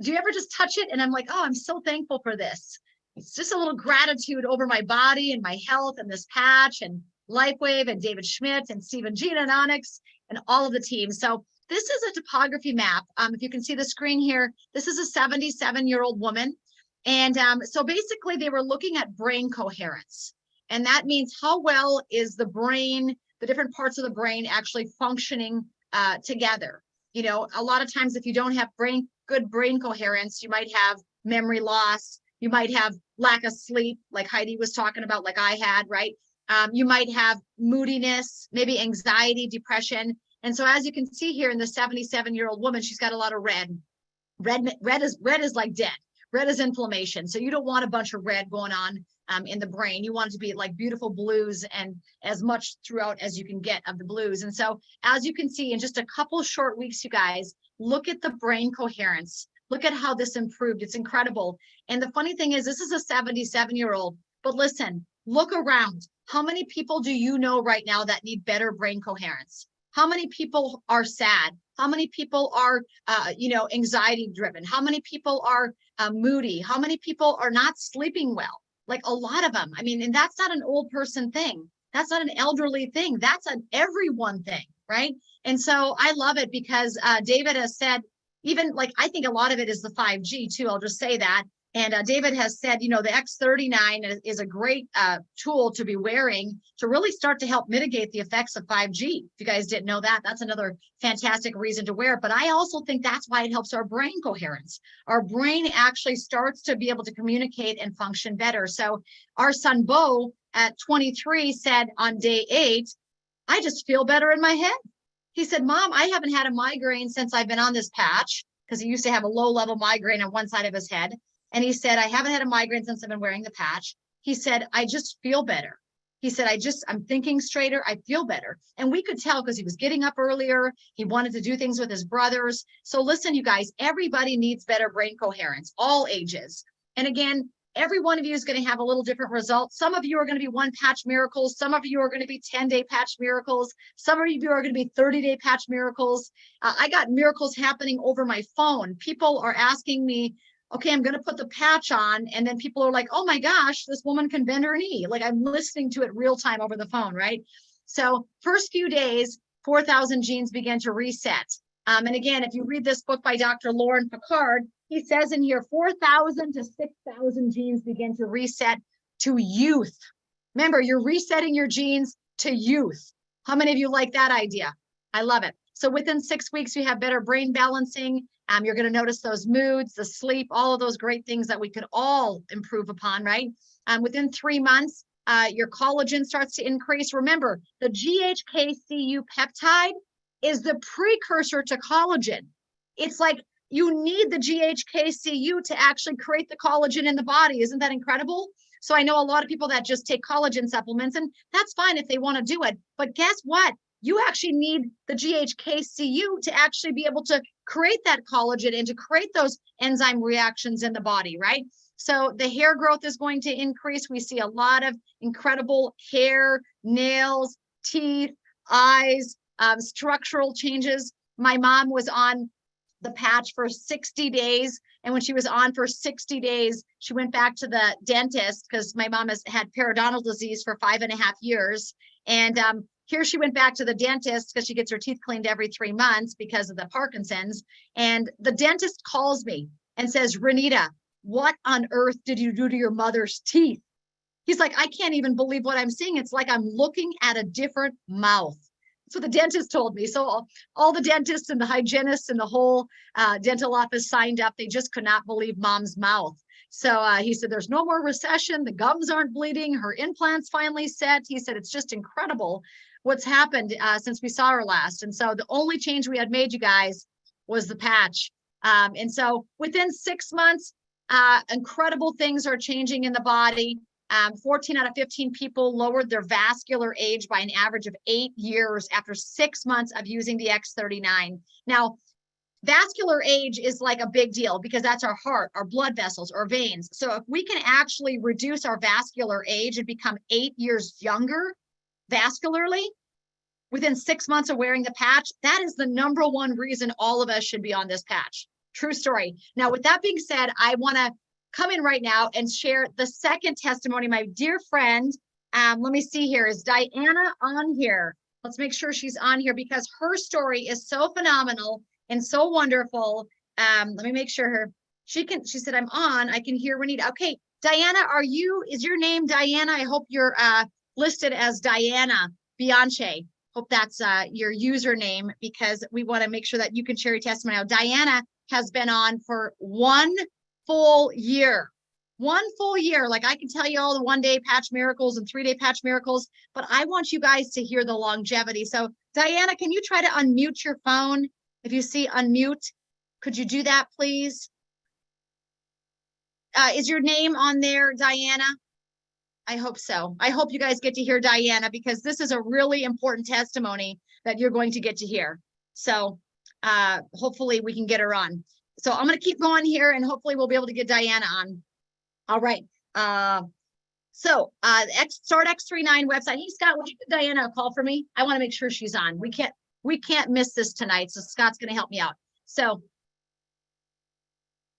Do you ever just touch it? And I'm like, oh, I'm so thankful for this. It's just a little gratitude over my body and my health and this patch and LifeWave and David Schmidt and Stephen Gina and Onyx and all of the team. So this is a topography map. If you can see the screen here, this is a 77-year-old woman. And so basically they were looking at brain coherence. And that means how well is the brain, the different parts of the brain actually functioning together. You know, a lot of times if you don't have good brain coherence, you might have memory loss. You might have lack of sleep, like Heidi was talking about, like I had, right? You might have moodiness, maybe anxiety, depression. And so as you can see here in the 77-year-old woman, she's got a lot of red. Red is like dead. Red is inflammation. So you don't want a bunch of red going on in the brain. You want it to be like beautiful blues and as much throughout as you can get of the blues. And so as you can see in just a couple short weeks, you guys, look at the brain coherence. Look at how this improved. It's incredible. And the funny thing is, this is a 77-year-old, but listen, look around. How many people do you know right now that need better brain coherence? How many people are sad? How many people are, anxiety driven? How many people are moody? How many people are not sleeping well? Like a lot of them. I mean, and that's not an old person thing. That's not an elderly thing. That's an everyone thing, right? And so I love it because David has said, even like, I think a lot of it is the 5G too. I'll just say that. And David has said, the X39 is a great tool to be wearing to really start to help mitigate the effects of 5G. If you guys didn't know that, that's another fantastic reason to wear it. But I also think that's why it helps our brain coherence. Our brain actually starts to be able to communicate and function better. So our son, Bo, at 23 said on day 8, I just feel better in my head. He said, Mom, I haven't had a migraine since I've been on this patch, because he used to have a low-level migraine on one side of his head. And he said, I haven't had a migraine since I've been wearing the patch. He said, I just feel better. He said, I'm thinking straighter. I feel better. And we could tell because he was getting up earlier. He wanted to do things with his brothers. So listen, you guys, everybody needs better brain coherence, all ages. And again, every one of you is going to have a little different result. Some of you are going to be 1 patch miracles. Some of you are going to be 10-day patch miracles. Some of you are going to be 30-day patch miracles. I got miracles happening over my phone. People are asking me, okay, I'm going to put the patch on. And then people are like, oh my gosh, this woman can bend her knee. Like I'm listening to it real time over the phone, right? So first few days, 4,000 genes begin to reset. And again, if you read this book by Dr. Lauren Picard, he says in here, 4,000 to 6,000 genes begin to reset to youth. Remember, you're resetting your genes to youth. How many of you like that idea? I love it. So within 6 weeks, you have better brain balancing. You're going to notice those moods, the sleep, all of those great things that we could all improve upon, right? Within 3 months, your collagen starts to increase. Remember, the GHKCU peptide is the precursor to collagen. It's like you need the GHKCU to actually create the collagen in the body. Isn't that incredible? So I know a lot of people that just take collagen supplements, and that's fine if they want to do it. But guess what? You actually need the GHKCU to actually be able to create that collagen and to create those enzyme reactions in the body, right? So the hair growth is going to increase. We see a lot of incredible hair, nails, teeth, eyes, structural changes. My mom was on the patch for 60 days. And when she was on for 60 days, she went back to the dentist because my mom has had periodontal disease for 5.5 years. And here she went back to the dentist because she gets her teeth cleaned every 3 months because of the Parkinson's. And the dentist calls me and says, Renita, what on earth did you do to your mother's teeth? He's like, I can't even believe what I'm seeing. It's like I'm looking at a different mouth. That's what the dentist told me. So all the dentists and the hygienists and the whole dental office signed up. They just could not believe mom's mouth. So he said, there's no more recession. The gums aren't bleeding. Her implants finally set. He said, it's just incredible what's happened since we saw her last. And so the only change we had made, you guys, was the patch. And so within 6 months, incredible things are changing in the body. 14 out of 15 people lowered their vascular age by an average of 8 years after 6 months of using the X39. Now, vascular age is like a big deal because that's our heart, our blood vessels, our veins. So if we can actually reduce our vascular age and become 8 years younger vascularly within 6 months of wearing the patch, that is the number one reason all of us should be on this patch. True story. Now, with that being said, I want to come in right now and share the second testimony. My dear friend, let me see here. Is Diana on here? Let's make sure she's on here because her story is so phenomenal and so wonderful. Let me make sure she said, I'm on, I can hear Renita. Okay, Diana, is your name Diana? I hope you're listed as Diana Bianche. Hope that's your username because we want to make sure that you can share your testimony. Now, Diana has been on for 1 full year. 1 full year. Like I can tell you all the 1-day patch miracles and 3-day patch miracles, but I want you guys to hear the longevity. So Diana, can you try to unmute your phone? If you see unmute, could you do that, please? Is your name on there, Diana? I hope so. I hope you guys get to hear Diana because this is a really important testimony that you're going to get to hear. So hopefully we can get her on. So I'm going to keep going here and hopefully we'll be able to get Diana on. All right. Start X39 website. Hey, Scott, would you give Diana a call for me? I want to make sure she's on. We can't miss this tonight. So Scott's going to help me out. So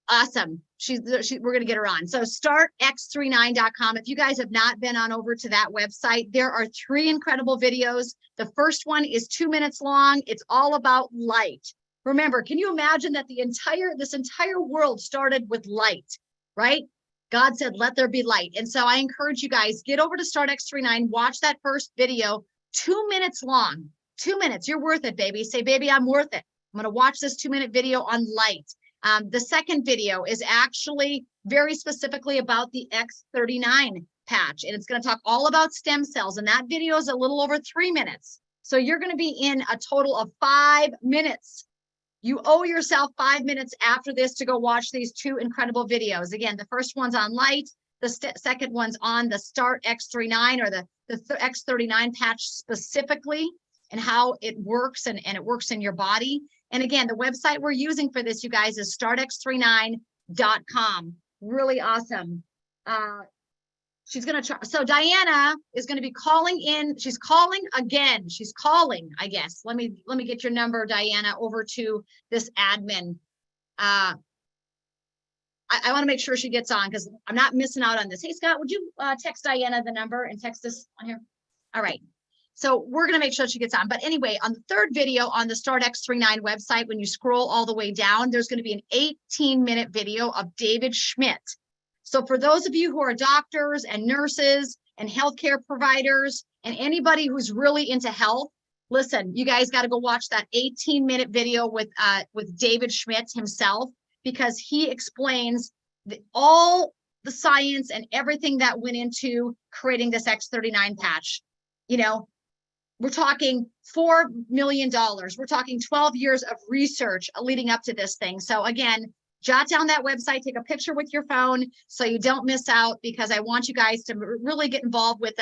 awesome. We're going to get her on. So startx39.com. If you guys have not been on over to that website, there are 3 incredible videos. The first one is 2 minutes long. It's all about light. Remember, can you imagine that this entire world started with light, right? God said, let there be light. And so I encourage you guys, get over to StartX39, watch that first video, 2 minutes long, 2 minutes. You're worth it, baby. Say, baby, I'm worth it. I'm going to watch this 2-minute video on light. The second video is actually very specifically about the X39 patch, and it's going to talk all about stem cells. And that video is a little over 3 minutes. So you're going to be in a total of 5 minutes. You owe yourself 5 minutes after this to go watch these 2 incredible videos. Again, the first one's on light. The second one's on the Start X39 or the X39 patch specifically and how it works and it works in your body. And again, the website we're using for this, you guys, is startx39.com. Really awesome. She's going to try. So Diana is going to be calling in. She's calling again. She's calling, I guess. Let me get your number, Diana, over to this admin. I want to make sure she gets on because I'm not missing out on this. Hey, Scott, would you text Diana the number and text this on here? All right. So we're going to make sure she gets on. But anyway, on the third video on the Start X39 website, when you scroll all the way down, there's going to be an 18-minute video of David Schmidt. So for those of you who are doctors and nurses and healthcare providers and anybody who's really into health, listen, you guys got to go watch that 18-minute video with David Schmidt himself, because he explains all the science and everything that went into creating this X39 patch. You know, we're talking $4 million. We're talking 12 years of research leading up to this thing. So again, jot down that website, take a picture with your phone so you don't miss out, because I want you guys to really get involved with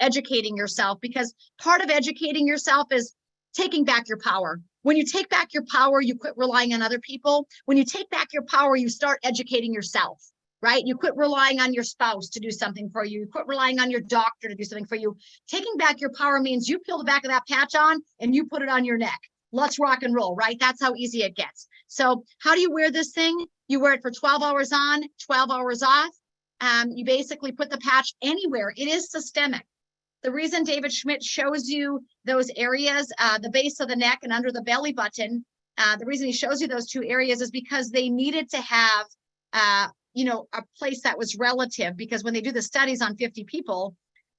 educating yourself, because part of educating yourself is taking back your power. When you take back your power, you quit relying on other people. When you take back your power, you start educating yourself, right? You quit relying on your spouse to do something for you. You quit relying on your doctor to do something for you. Taking back your power means you peel the back of that patch on and you put it on your neck. Let's rock and roll, right? That's how easy it gets. So how do you wear this thing? You wear it for 12 hours on, 12 hours off. You basically put the patch anywhere. It is systemic. The reason David Schmidt shows you those areas, the base of the neck and under the belly button, the reason he shows you those 2 areas is because they needed to have, you know, a place that was relative, because when they do the studies on 50 people,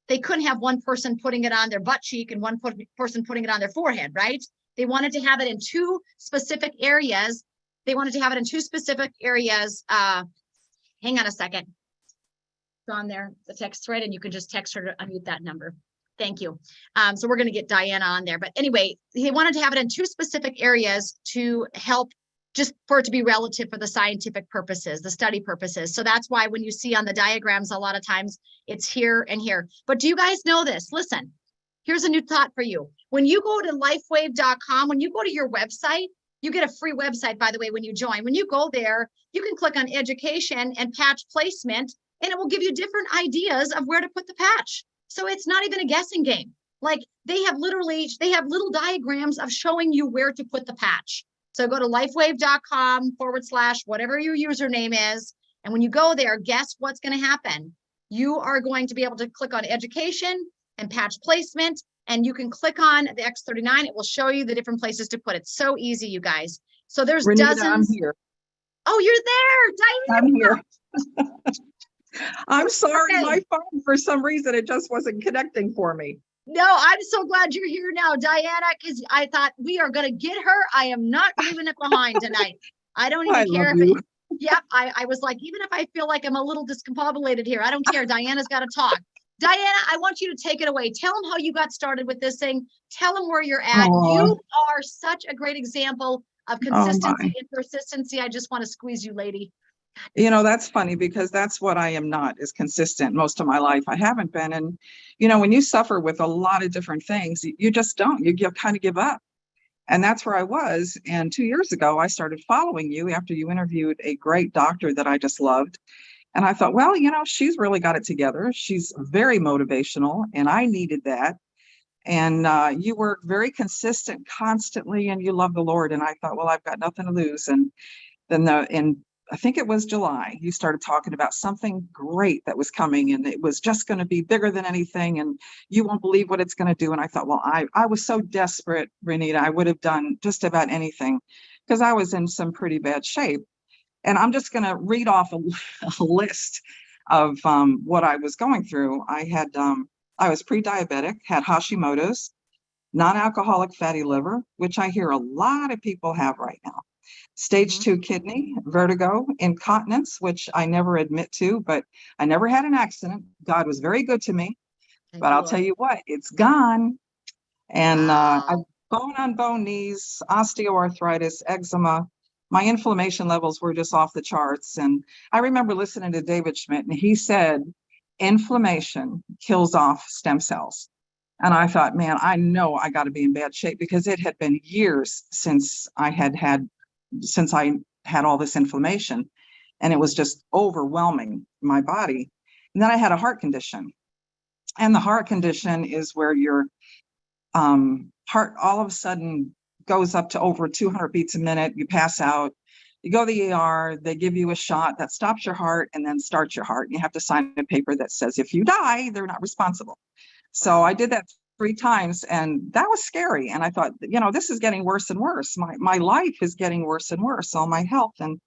they couldn't have one person putting it on their butt cheek and one person putting it on their forehead, right? They wanted to have it in 2 specific areas. They wanted to have it in 2 specific areas, hang on a second. It's on there, the text thread, and you can just text her to unmute that number. Thank you. So we're going to get Diana on there. But anyway, he wanted to have it in 2 specific areas to help, just for it to be relative for the scientific purposes, the study purposes. So that's why when you see on the diagrams, a lot of times it's here and here. But do you guys know this? Listen, here's a new thought for you. When you go to lifewave.com, when you go to your website, you get a free website, by the way, when you join. When you go there, you can click on education and patch placement, and it will give you different ideas of where to put the patch. So it's not even a guessing game. Like they have little diagrams of showing you where to put the patch. So go to lifewave.com/ whatever your username is. And when you go there, guess what's going to happen? You are going to be able to click on education and patch placement, and you can click on the X39. It will show you the different places to put it. So easy, you guys. So there's Renita, dozens. I'm here. Oh, you're there, Diana. I'm here. I'm sorry, Okay. my phone, for some reason, it just wasn't connecting for me. No, I'm so glad you're here now, Diana, because I thought we are going to get her. I am not leaving it behind tonight. I don't I even care love if you. it, yep, I was like, even if I feel like I'm a little discombobulated here, I don't care. Diana's got to talk. Diana, I want you to take it away. Tell them how you got started with this thing. Tell them where you're at. Aw. You are such a great example of my. consistency and persistency. I just want to squeeze you, lady. You know, that's funny because that's what I am not, is consistent. Most of my life I haven't been. And, you know, when you suffer with a lot of different things, you just don't, you kind of give up. And that's where I was. And 2 years ago, I started following you after you interviewed a great doctor that I just loved. And I thought, well, you know, she's really got it together. She's very motivational, and I needed that. And you were very consistent constantly, and you love the Lord. And I thought, well, I've got nothing to lose. And then I think it was July, you started talking about something great that was coming, and it was just going to be bigger than anything, and you won't believe what it's going to do. And I thought, well, I was so desperate, Renita, I would have done just about anything because I was in some pretty bad shape. And I'm just going to read off a list of what I was going through. I was pre-diabetic, had Hashimoto's, non-alcoholic fatty liver, which I hear a lot of people have right now. Stage 2 kidney, vertigo, incontinence, which I never admit to, but I never had an accident. God was very good to me, but I'll tell you what, it's gone. And I've bone-on-bone knees, osteoarthritis, eczema. My inflammation levels were just off the charts. And I remember listening to David Schmidt, and he said, inflammation kills off stem cells. And I thought, man, I know I got to be in bad shape because it had been years since I had all this inflammation, and it was just overwhelming my body. And then I had a heart condition, and the heart condition is where your heart all of a sudden goes up to over 200 beats a minute. You pass out, you go to the ER, they give you a shot that stops your heart and then starts your heart. You have to sign a paper that says if you die, they're not responsible. So I did that 3 times, and that was scary. And I thought, you know, this is getting worse and worse. My life is getting worse and worse, all my health. And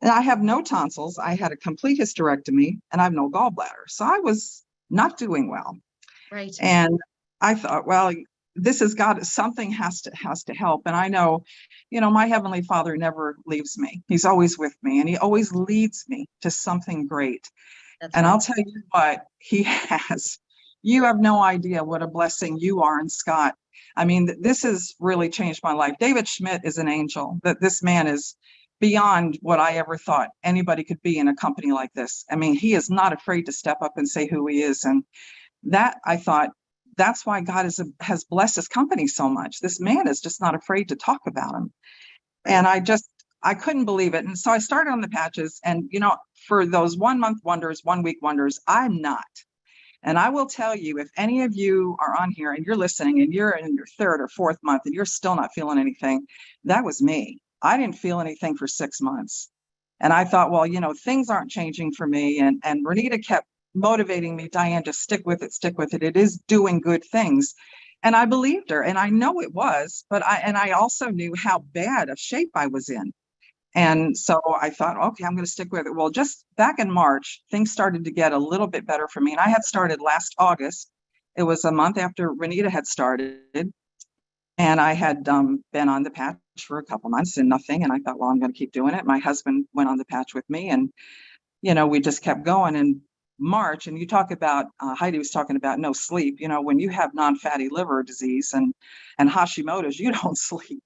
I have no tonsils. I had a complete hysterectomy, and I have no gallbladder. So I was not doing well. Right. And I thought, well, this has got, something has to help. And I know, you know, my Heavenly Father never leaves me. He's always with me, and he always leads me to something great. That's and right. I'll tell you what, he has. You have no idea what a blessing you are, and Scott. I mean, this has really changed my life. David Schmidt is an angel. That this man is beyond what I ever thought anybody could be in a company like this. I mean, he is not afraid to step up and say who he is. And that, I thought, that's why God has blessed his company so much. This man is just not afraid to talk about him. And I couldn't believe it. And so I started on the patches, and, you know, for those 1 month wonders, 1 week wonders, I'm not. And I will tell you, if any of you are on here and you're listening and you're in your 3rd or 4th month and you're still not feeling anything, that was me. I didn't feel anything for 6 months. And I thought, well, you know, things aren't changing for me. And Renita kept motivating me, Diane, just stick with it, stick with it. It is doing good things. And I believed her, and I know it was, but I also knew how bad of shape I was in. And so I thought, okay, I'm going to stick with it. Well, just back in March, things started to get a little bit better for me. And I had started last August. It was a month after Renita had started. And I had been on the patch for a couple months and nothing. And I thought, well, I'm going to keep doing it. My husband went on the patch with me. And we just kept going. In March, and you talk about, Heidi was talking about no sleep. When you have non-fatty liver disease and Hashimoto's, you don't sleep.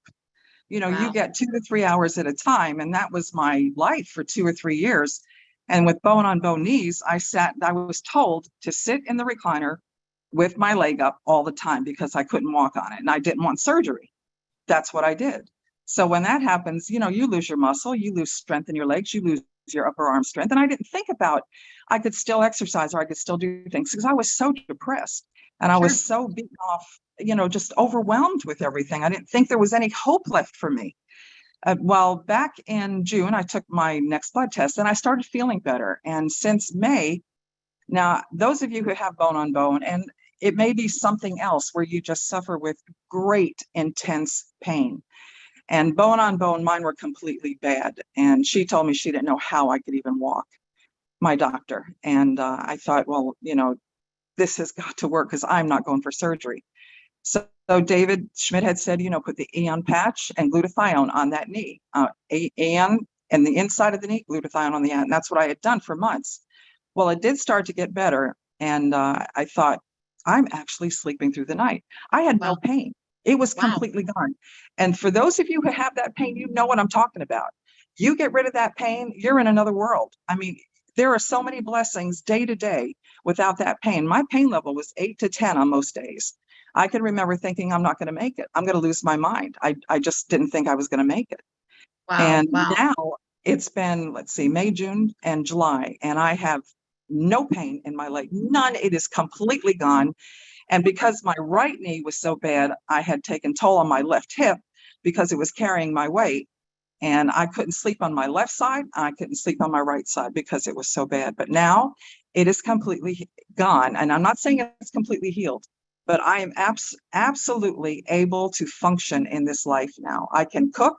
You Wow. get 2 to 3 hours at a time. And that was my life for 2 or 3 years. And with bone on bone knees, I was told to sit in the recliner with my leg up all the time because I couldn't walk on it and I didn't want surgery. That's what I did. So when that happens, you lose your muscle, you lose strength in your legs, you lose your upper arm strength. And I didn't think about I could still exercise or I could still do things because I was so depressed and I Sure. was so beaten off, just overwhelmed with everything. I didn't think there was any hope left for me. Well, back in June, I took my next blood test and I started feeling better. And since May, now, those of you who have bone on bone, and it may be something else where you just suffer with great intense pain. And bone on bone, mine were completely bad. And she told me she didn't know how I could even walk, my doctor. And I thought, well, this has got to work because I'm not going for surgery. So David Schmidt had said, put the Aeon patch and glutathione on that knee, Aeon and the inside of the knee, glutathione on the end. And that's what I had done for months. Well, it did start to get better. And I thought, I'm actually sleeping through the night. I had no pain. It was completely gone. And for those of you who have that pain, you know what I'm talking about. You get rid of that pain, you're in another world. I mean, there are so many blessings day to day without that pain. My pain level was 8 to 10 on most days. I can remember thinking, I'm not going to make it. I'm going to lose my mind. I just didn't think I was going to make it. And now it's been, let's see, May, June, and July, and I have no pain in my leg, none. It is completely gone. And because my right knee was so bad, I had taken toll on my left hip because it was carrying my weight. And I couldn't sleep on my left side. I couldn't sleep on my right side because it was so bad. But now it is completely gone. And I'm not saying it's completely healed, but I am absolutely able to function in this life now. I can cook.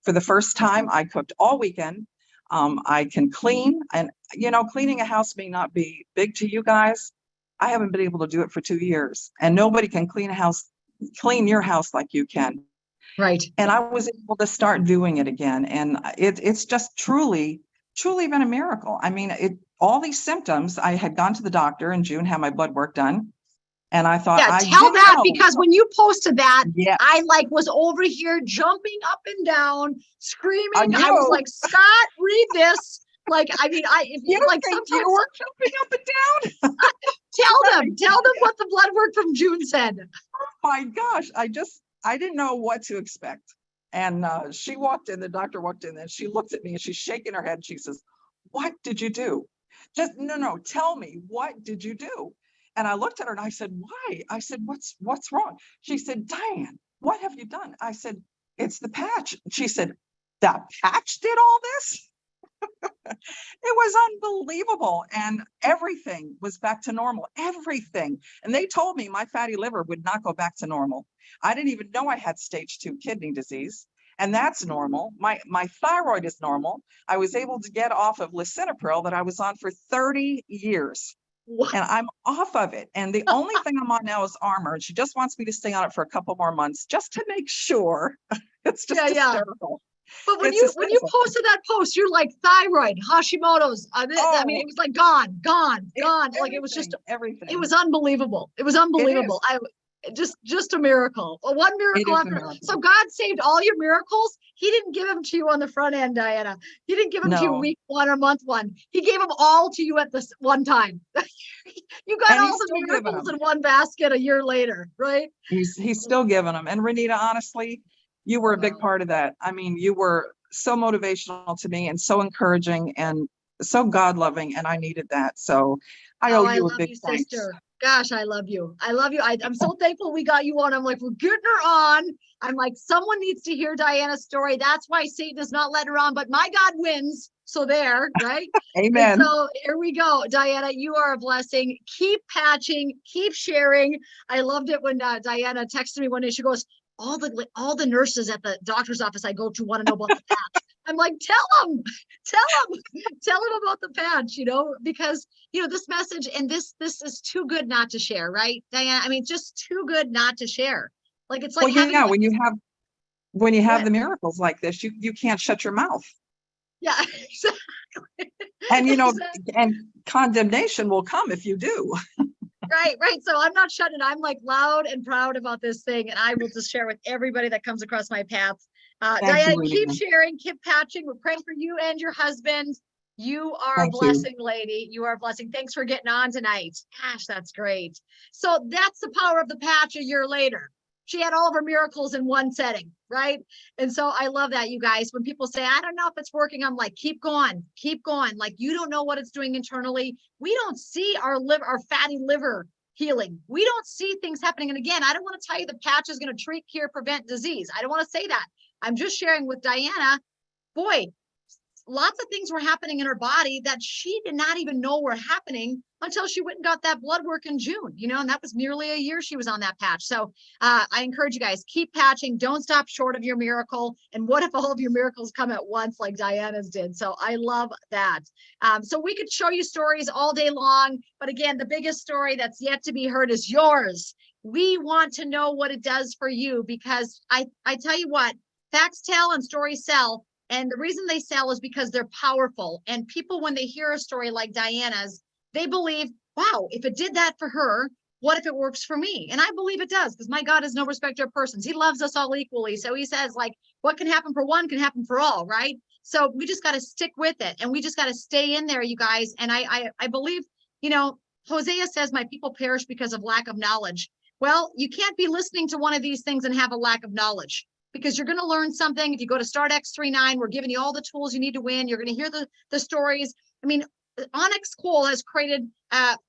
For the first time, I cooked all weekend. I can clean, and cleaning a house may not be big to you guys. I haven't been able to do it for 2 years, and nobody can clean your house like you can. Right. And I was able to start doing it again, and it's just truly been a miracle. I mean, all these symptoms. I had gone to the doctor in June, had my blood work done. And I thought, tell that because when you posted that, yeah. I was over here jumping up and down, screaming. I was like, Scott, read this. If you sometimes you were jumping up and down. tell them what the blood work from June said. Oh my gosh. I didn't know what to expect. And the doctor walked in and she looked at me and she's shaking her head. She says, what did you do? No, tell me, what did you do? And I looked at her and I said, why? I said, what's wrong? She said, Diane, what have you done? I said, it's the patch. She said, the patch did all this? It was unbelievable. And everything was back to normal, everything. And they told me my fatty liver would not go back to normal. I didn't even know I had stage 2 kidney disease. And that's normal. My thyroid is normal. I was able to get off of lisinopril that I was on for 30 years. What? And I'm off of it. And the only thing I'm on now is Armour. And she just wants me to stay on it for a couple more months just to make sure. It's just hysterical. But when you posted that post, you're like thyroid, Hashimoto's. I mean, it was like gone. Like it was just everything. It was unbelievable. It was unbelievable. Just a miracle. One miracle after. Miracle. So God saved all your miracles. He didn't give them to you on the front end, Diana. He didn't give them to you week 1 or month 1. He gave them all to you at this one time. You got all the miracles in one basket a year later, right? He's still giving them. And Renita, honestly, you were a big part of that. I mean, you were so motivational to me and so encouraging and so God loving, and I needed that. So I owe you a big thanks. Sister. Gosh, I love you. I'm so thankful we got you on. I'm like, we're getting her on. I'm like, someone needs to hear Diana's story. That's why Satan is not letting her on, but my God wins. So there, right? Amen. And so here we go. Diana, you are a blessing. Keep patching, keep sharing. I loved it when Diana texted me one day. She goes, all the nurses at the doctor's office I go to want to know about the patch. I'm like, tell them about the patch, because, this message and this is too good not to share, right, Diana? I mean, just too good not to share. Like, it's like, when you have the miracles like this, you can't shut your mouth. Yeah, exactly. And, Exactly. and condemnation will come if you do. Right, right. So I'm not shutting. I'm like loud and proud about this thing, and I will just share with everybody that comes across my path. Thank you, Diana, keep Leanne. sharing, keep patching. We're praying for you and your husband. You are a Thank you. blessing, lady. You are a blessing. Thanks for getting on tonight. Gosh, that's great. So that's the power of the patch a year later. She had all of her miracles in one setting, right? And so I love that, you guys. When people say, I don't know if it's working, I'm like, keep going, keep going. Like, you don't know what it's doing internally. We don't see our liver, our fatty liver healing. We don't see things happening. And again, I don't want to tell you the patch is going to treat, cure, prevent disease. I don't want to say that. I'm just sharing with Diana, boy, lots of things were happening in her body that she did not even know were happening until she went and got that blood work in June, and that was nearly a year she was on that patch. So I encourage you guys, keep patching, don't stop short of your miracle. And what if all of your miracles come at once like Diana's did? So I love that. So we could show you stories all day long, but again, the biggest story that's yet to be heard is yours. We want to know what it does for you, because I tell you what, facts tell and stories sell. And the reason they sell is because they're powerful. And people, when they hear a story like Diana's, they believe, wow, if it did that for her, what if it works for me? And I believe it does, because my God is no respecter of persons. He loves us all equally. So he says, like, what can happen for one can happen for all, right? So we just got to stick with it, and we just got to stay in there, you guys. And I believe, Hosea says, my people perish because of lack of knowledge. Well, you can't be listening to one of these things and have a lack of knowledge, because you're going to learn something. If you go to Start X39, we're giving you all the tools you need to win. You're going to hear the stories. I mean, Onyx Coal has created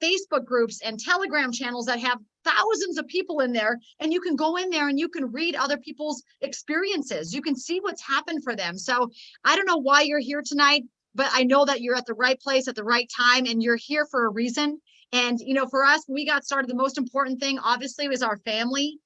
Facebook groups and Telegram channels that have thousands of people in there, and you can go in there and you can read other people's experiences. You can see what's happened for them. So I don't know why you're here tonight, but I know that you're at the right place at the right time, and you're here for a reason. And, for us, when we got started, the most important thing, obviously, was our family.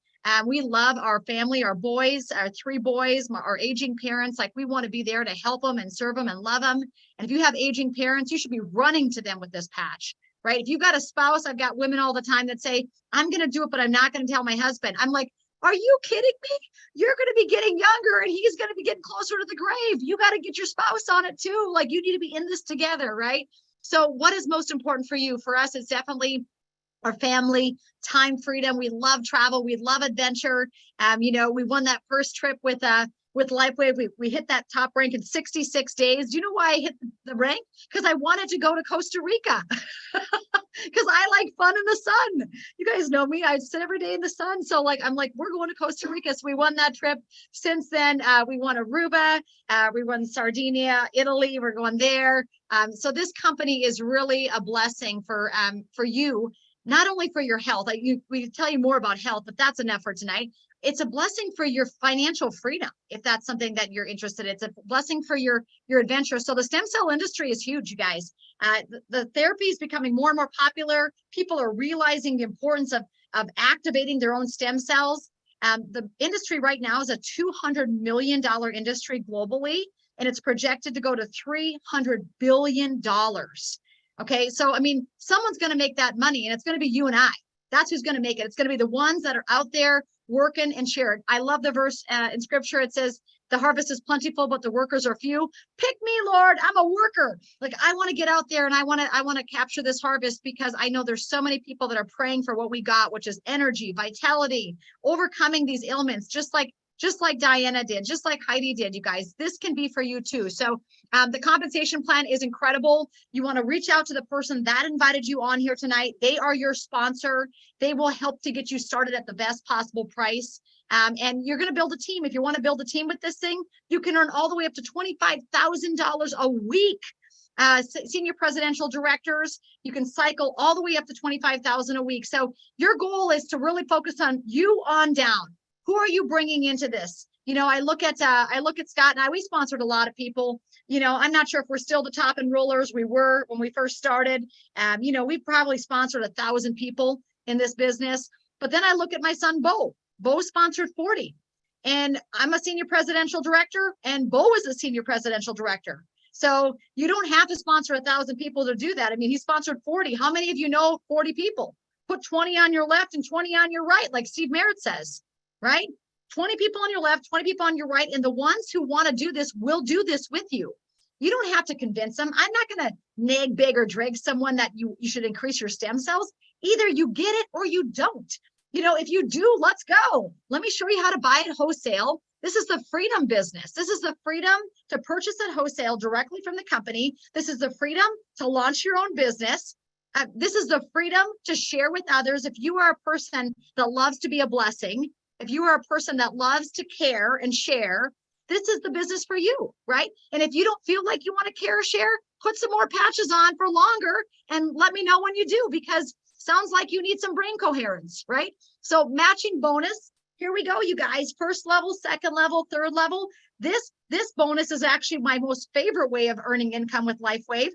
We love our family, our boys, our 3 boys, our aging parents. Like, we want to be there to help them and serve them and love them. And if you have aging parents, you should be running to them with this patch, right? If you've got a spouse, I've got women all the time that say, I'm going to do it, but I'm not going to tell my husband. I'm like, are you kidding me? You're going to be getting younger and he's going to be getting closer to the grave. You got to get your spouse on it too. Like, you need to be in this together, right? So what is most important for you? For us, it's definitely our family, time freedom. We love travel. We love adventure. We won that first trip with LifeWave. We hit that top rank in 66 days. Do you know why I hit the rank? Because I wanted to go to Costa Rica. Because I like fun in the sun. You guys know me. I sit every day in the sun. So I'm like, we're going to Costa Rica. So we won that trip. Since then, we won Aruba. We won Sardinia, Italy. We're going there. So this company is really a blessing for you. Not only for your health, we tell you more about health, but that's enough for tonight. It's a blessing for your financial freedom, if that's something that you're interested in. It's a blessing for your adventure. So the stem cell industry is huge, you guys. The therapy is becoming more and more popular. People are realizing the importance of activating their own stem cells. The industry right now is a $200 million industry globally, and it's projected to go to $300 billion. Okay, so someone's going to make that money, and it's going to be you and I. That's who's going to make it. It's going to be the ones that are out there working and sharing. I love the verse in scripture. It says, the harvest is plentiful, but the workers are few. Pick me, Lord. I'm a worker. Like, I want to get out there and I want to capture this harvest, because I know there's so many people that are praying for what we got, which is energy, vitality, overcoming these ailments, just like Diana did, just like Heidi did, you guys. This can be for you too. So the compensation plan is incredible. You want to reach out to the person that invited you on here tonight. They are your sponsor. They will help to get you started at the best possible price. And you're going to build a team. If you want to build a team with this thing, you can earn all the way up to $25,000 a week. Senior presidential directors, you can cycle all the way up to $25,000 a week. So your goal is to really focus on you on down. Who are you bringing into this? I look at Scott and I, we sponsored a lot of people. I'm not sure if we're still the top enrollers. We were when we first started. We probably sponsored 1,000 people in this business. But then I look at my son, Bo. Bo sponsored 40. And I'm a senior presidential director, and Bo is a senior presidential director. So you don't have to sponsor 1,000 people to do that. He sponsored 40. How many of you know 40 people? Put 20 on your left and 20 on your right, like Steve Merritt says. Right? 20 people on your left, 20 people on your right. And the ones who want to do this will do this with you. You don't have to convince them. I'm not going to nag, beg, or drag someone that you should increase your stem cells. Either you get it or you don't. If you do, let's go. Let me show you how to buy at wholesale. This is the freedom business. This is the freedom to purchase at wholesale directly from the company. This is the freedom to launch your own business. This is the freedom to share with others. If you are a person that loves to be a blessing, if you are a person that loves to care and share, this is the business for you, right? And if you don't feel like you want to care or share, put some more patches on for longer and let me know when you do, because sounds like you need some brain coherence, right? So matching bonus, here we go, you guys. First level, second level, third level. This bonus is actually my most favorite way of earning income with LifeWave.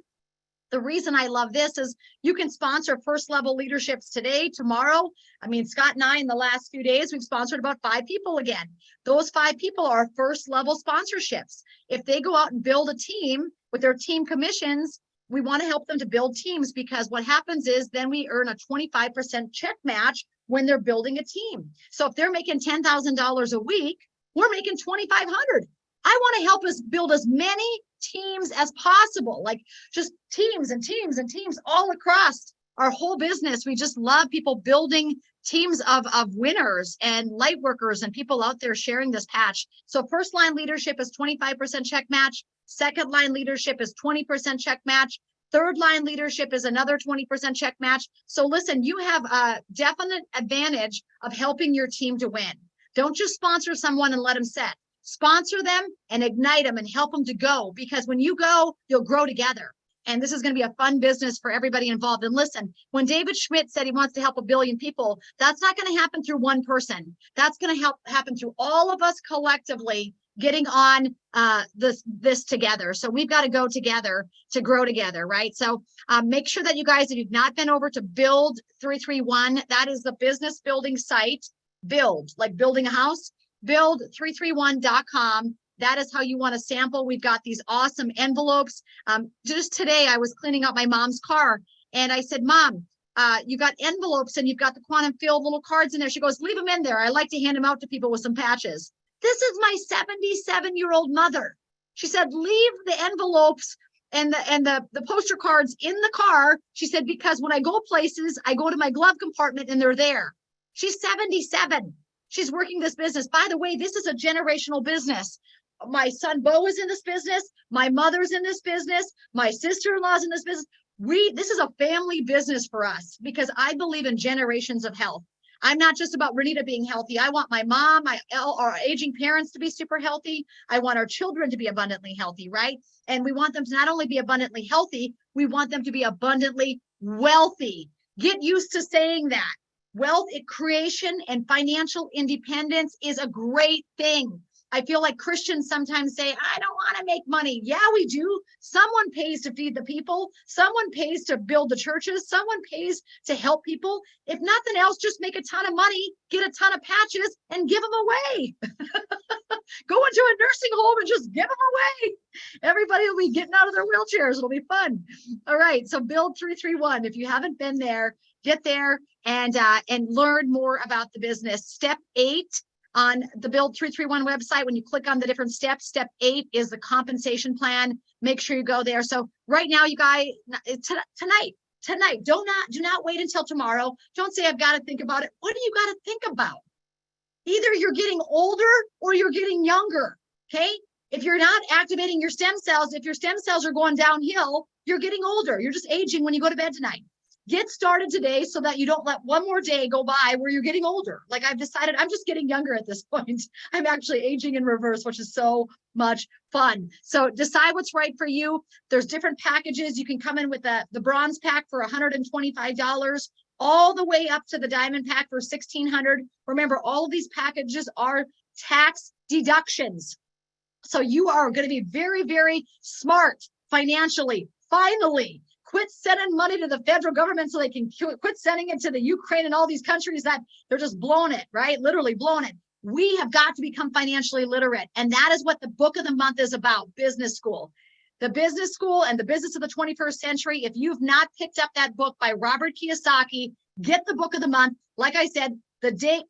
The reason I love this is you can sponsor first level leaderships today, tomorrow. I mean, Scott and I, in the last few days, we've sponsored about 5 people again. Those 5 people are first level sponsorships. If they go out and build a team with their team commissions, we want to help them to build teams, because what happens is then we earn a 25% check match when they're building a team. So if they're making $10,000 a week, we're making $2,500. I want to help us build as many teams as possible, like just teams and teams and teams all across our whole business. We just love people building teams of winners and light workers and people out there sharing this patch. So first line leadership is 25% check match. Second line leadership is 20% check match. Third line leadership is another 20% check match. So listen, you have a definite advantage of helping your team to win. Don't just sponsor someone and let them set. Sponsor them and ignite them and help them to go, because when you go, you'll grow together. And this is going to be a fun business for everybody involved. And listen, when David Schmidt said he wants to help 1 billion people, that's not going to happen through one person. That's going to happen through all of us collectively getting on this together. So we've got to go together to grow together, right? So make sure that you guys, if you've not been over to Build 331, that is the business building site. Build, like building a house. Build331.com. That is how you want to sample. We've got these awesome envelopes. Just today, I was cleaning out my mom's car and I said, Mom, you got envelopes and you've got the quantum field little cards in there. She goes, leave them in there. I like to hand them out to people with some patches. This is my 77-year-old mother. She said, leave the envelopes and the poster cards in the car. She said, because when I go places, I go to my glove compartment and they're there. She's 77. She's working this business. By the way, this is a generational business. My son Bo is in this business. My mother's in this business. My sister-in-law's in this business. This is a family business for us, because I believe in generations of health. I'm not just about Renita being healthy. I want my mom, our aging parents to be super healthy. I want our children to be abundantly healthy, right? And we want them to not only be abundantly healthy, we want them to be abundantly wealthy. Get used to saying that. Wealth creation and financial independence is a great thing. I feel like Christians sometimes say, I don't want to make money. Yeah, we do. Someone pays to feed the people. Someone pays to build the churches. Someone pays to help people. If nothing else, just make a ton of money, get a ton of patches and give them away. Go into a nursing home and just give them away. Everybody will be getting out of their wheelchairs. It'll be fun. All right. So Build 331. If you haven't been there, get there and learn more about the business. Step 8 on the Build 331 website, when you click on the different steps, step 8 is the compensation plan. Make sure you go there. So right now, you guys, tonight, do not wait until tomorrow. Don't say, I've got to think about it. What do you got to think about? Either you're getting older or you're getting younger, okay? If you're not activating your stem cells, if your stem cells are going downhill, you're getting older. You're just aging when you go to bed tonight. Get started today so that you don't let one more day go by where you're getting older. Like I've decided I'm just getting younger at this point. I'm actually aging in reverse, which is so much fun. So decide what's right for you. There's different packages. You can come in with the bronze pack for $125, all the way up to the diamond pack for $1,600. Remember, all of these packages are tax deductions. So you are going to be very, very smart financially. Finally, quit sending money to the federal government so they can quit sending it to the Ukraine and all these countries that they're just blowing it, right? Literally blowing it. We have got to become financially literate. And that is what the book of the month is about, Business School. The Business School and the Business of the 21st Century. If you've not picked up that book by Robert Kiyosaki, get the book of the month. Like I said,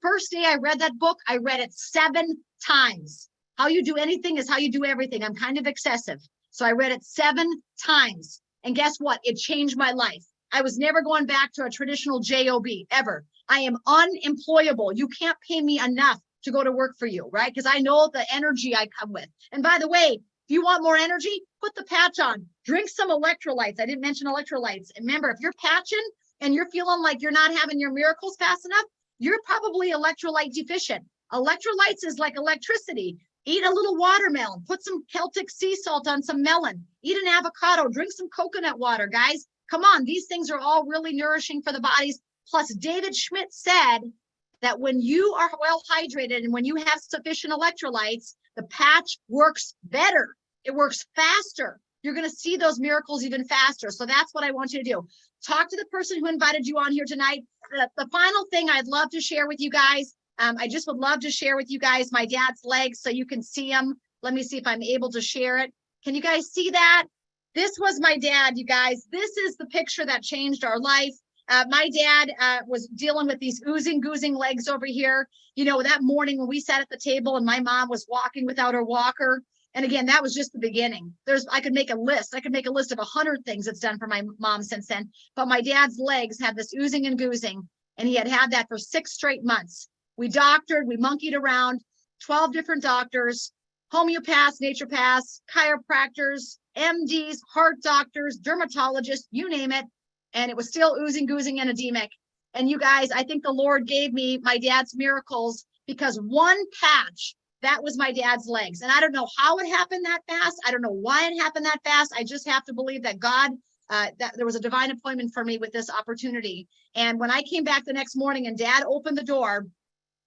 first day I read that book, I read it 7 times. How you do anything is how you do everything. I'm kind of excessive. So I read it 7 times. And guess what? It changed my life. I was never going back to a traditional job ever. I am unemployable. You can't pay me enough to go to work for you, right? Because I know the energy I come with. And by the way, if you want more energy, put the patch on. Drink some electrolytes. I didn't mention electrolytes. And remember, if you're patching and you're feeling like you're not having your miracles fast enough, you're probably electrolyte deficient. Electrolytes is like electricity. Eat a little watermelon. Put some Celtic sea salt on some melon. Eat an avocado. Drink some coconut water, guys. Come on. These things are all really nourishing for the bodies. Plus, David Schmidt said that when you are well hydrated and when you have sufficient electrolytes, the patch works better. It works faster. You're going to see those miracles even faster. So that's what I want you to do. Talk to the person who invited you on here tonight. The final thing I'd love to share with you guys, I just would love to share with you guys my dad's legs so you can see them. Let me see if I'm able to share it. Can you guys see that? This was my dad, you guys. This is the picture that changed our life. My dad was dealing with these oozing legs over here. You know, that morning when we sat at the table and my mom was walking without her walker. And again, that was just the beginning. I could make a list. I could make a list of 100 things it's done for my mom since then. But my dad's legs had this oozing and goozing, and he had that for 6 straight months. We doctored, we monkeyed around, 12 different doctors, homeopaths, naturopaths, chiropractors, MDs, heart doctors, dermatologists, you name it. And it was still oozing, goozing, and edemic. And you guys, I think the Lord gave me my dad's miracles because one patch, that was my dad's legs. And I don't know how it happened that fast. I don't know why it happened that fast. I just have to believe that God, that there was a divine appointment for me with this opportunity. And when I came back the next morning and Dad opened the door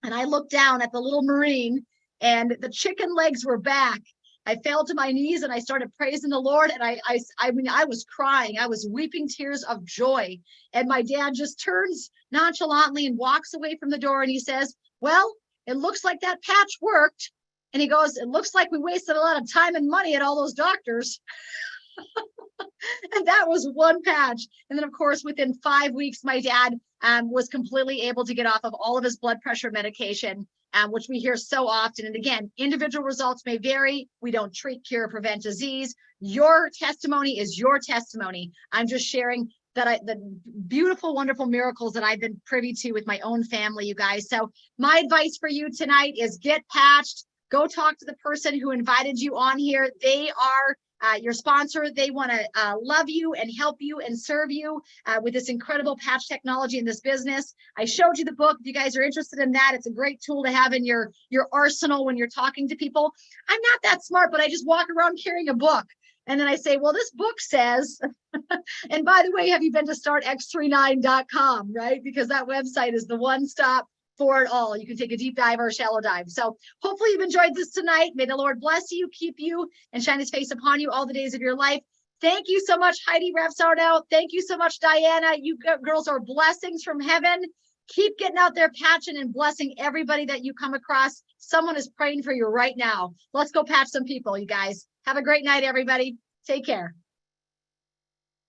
and I looked down at the little Marine and the chicken legs were back, I fell to my knees and I started praising the Lord. And I mean, I was crying. I was weeping tears of joy. And my dad just turns nonchalantly and walks away from the door. And he says, well, it looks like that patch worked. And he goes, it looks like we wasted a lot of time and money at all those doctors. And that was one patch. And then, of course, within 5 weeks, my dad was completely able to get off of all of his blood pressure medication, which we hear so often. And again, individual results may vary. We don't treat, cure, prevent disease. Your testimony is your testimony. I'm just sharing that the beautiful, wonderful miracles that I've been privy to with my own family, you guys. So my advice for you tonight is get patched. Go talk to the person who invited you on here. They are your sponsor. They want to love you and help you and serve you with this incredible patch technology in this business. I showed you the book. If you guys are interested in that, it's a great tool to have in your arsenal when you're talking to people. I'm not that smart, but I just walk around carrying a book. And then I say, well, this book says, and by the way, have you been to startx39.com, right? Because that website is the one stop for it all. You can take a deep dive or a shallow dive. So hopefully you've enjoyed this tonight. May the Lord bless you, keep you, and shine his face upon you all the days of your life. Thank you so much, Heidi Rapsardo. Thank you so much, Diana. You girls are blessings from heaven. Keep getting out there patching and blessing everybody that you come across. Someone is praying for you right now. Let's go patch some people, you guys. Have a great night, everybody. Take care.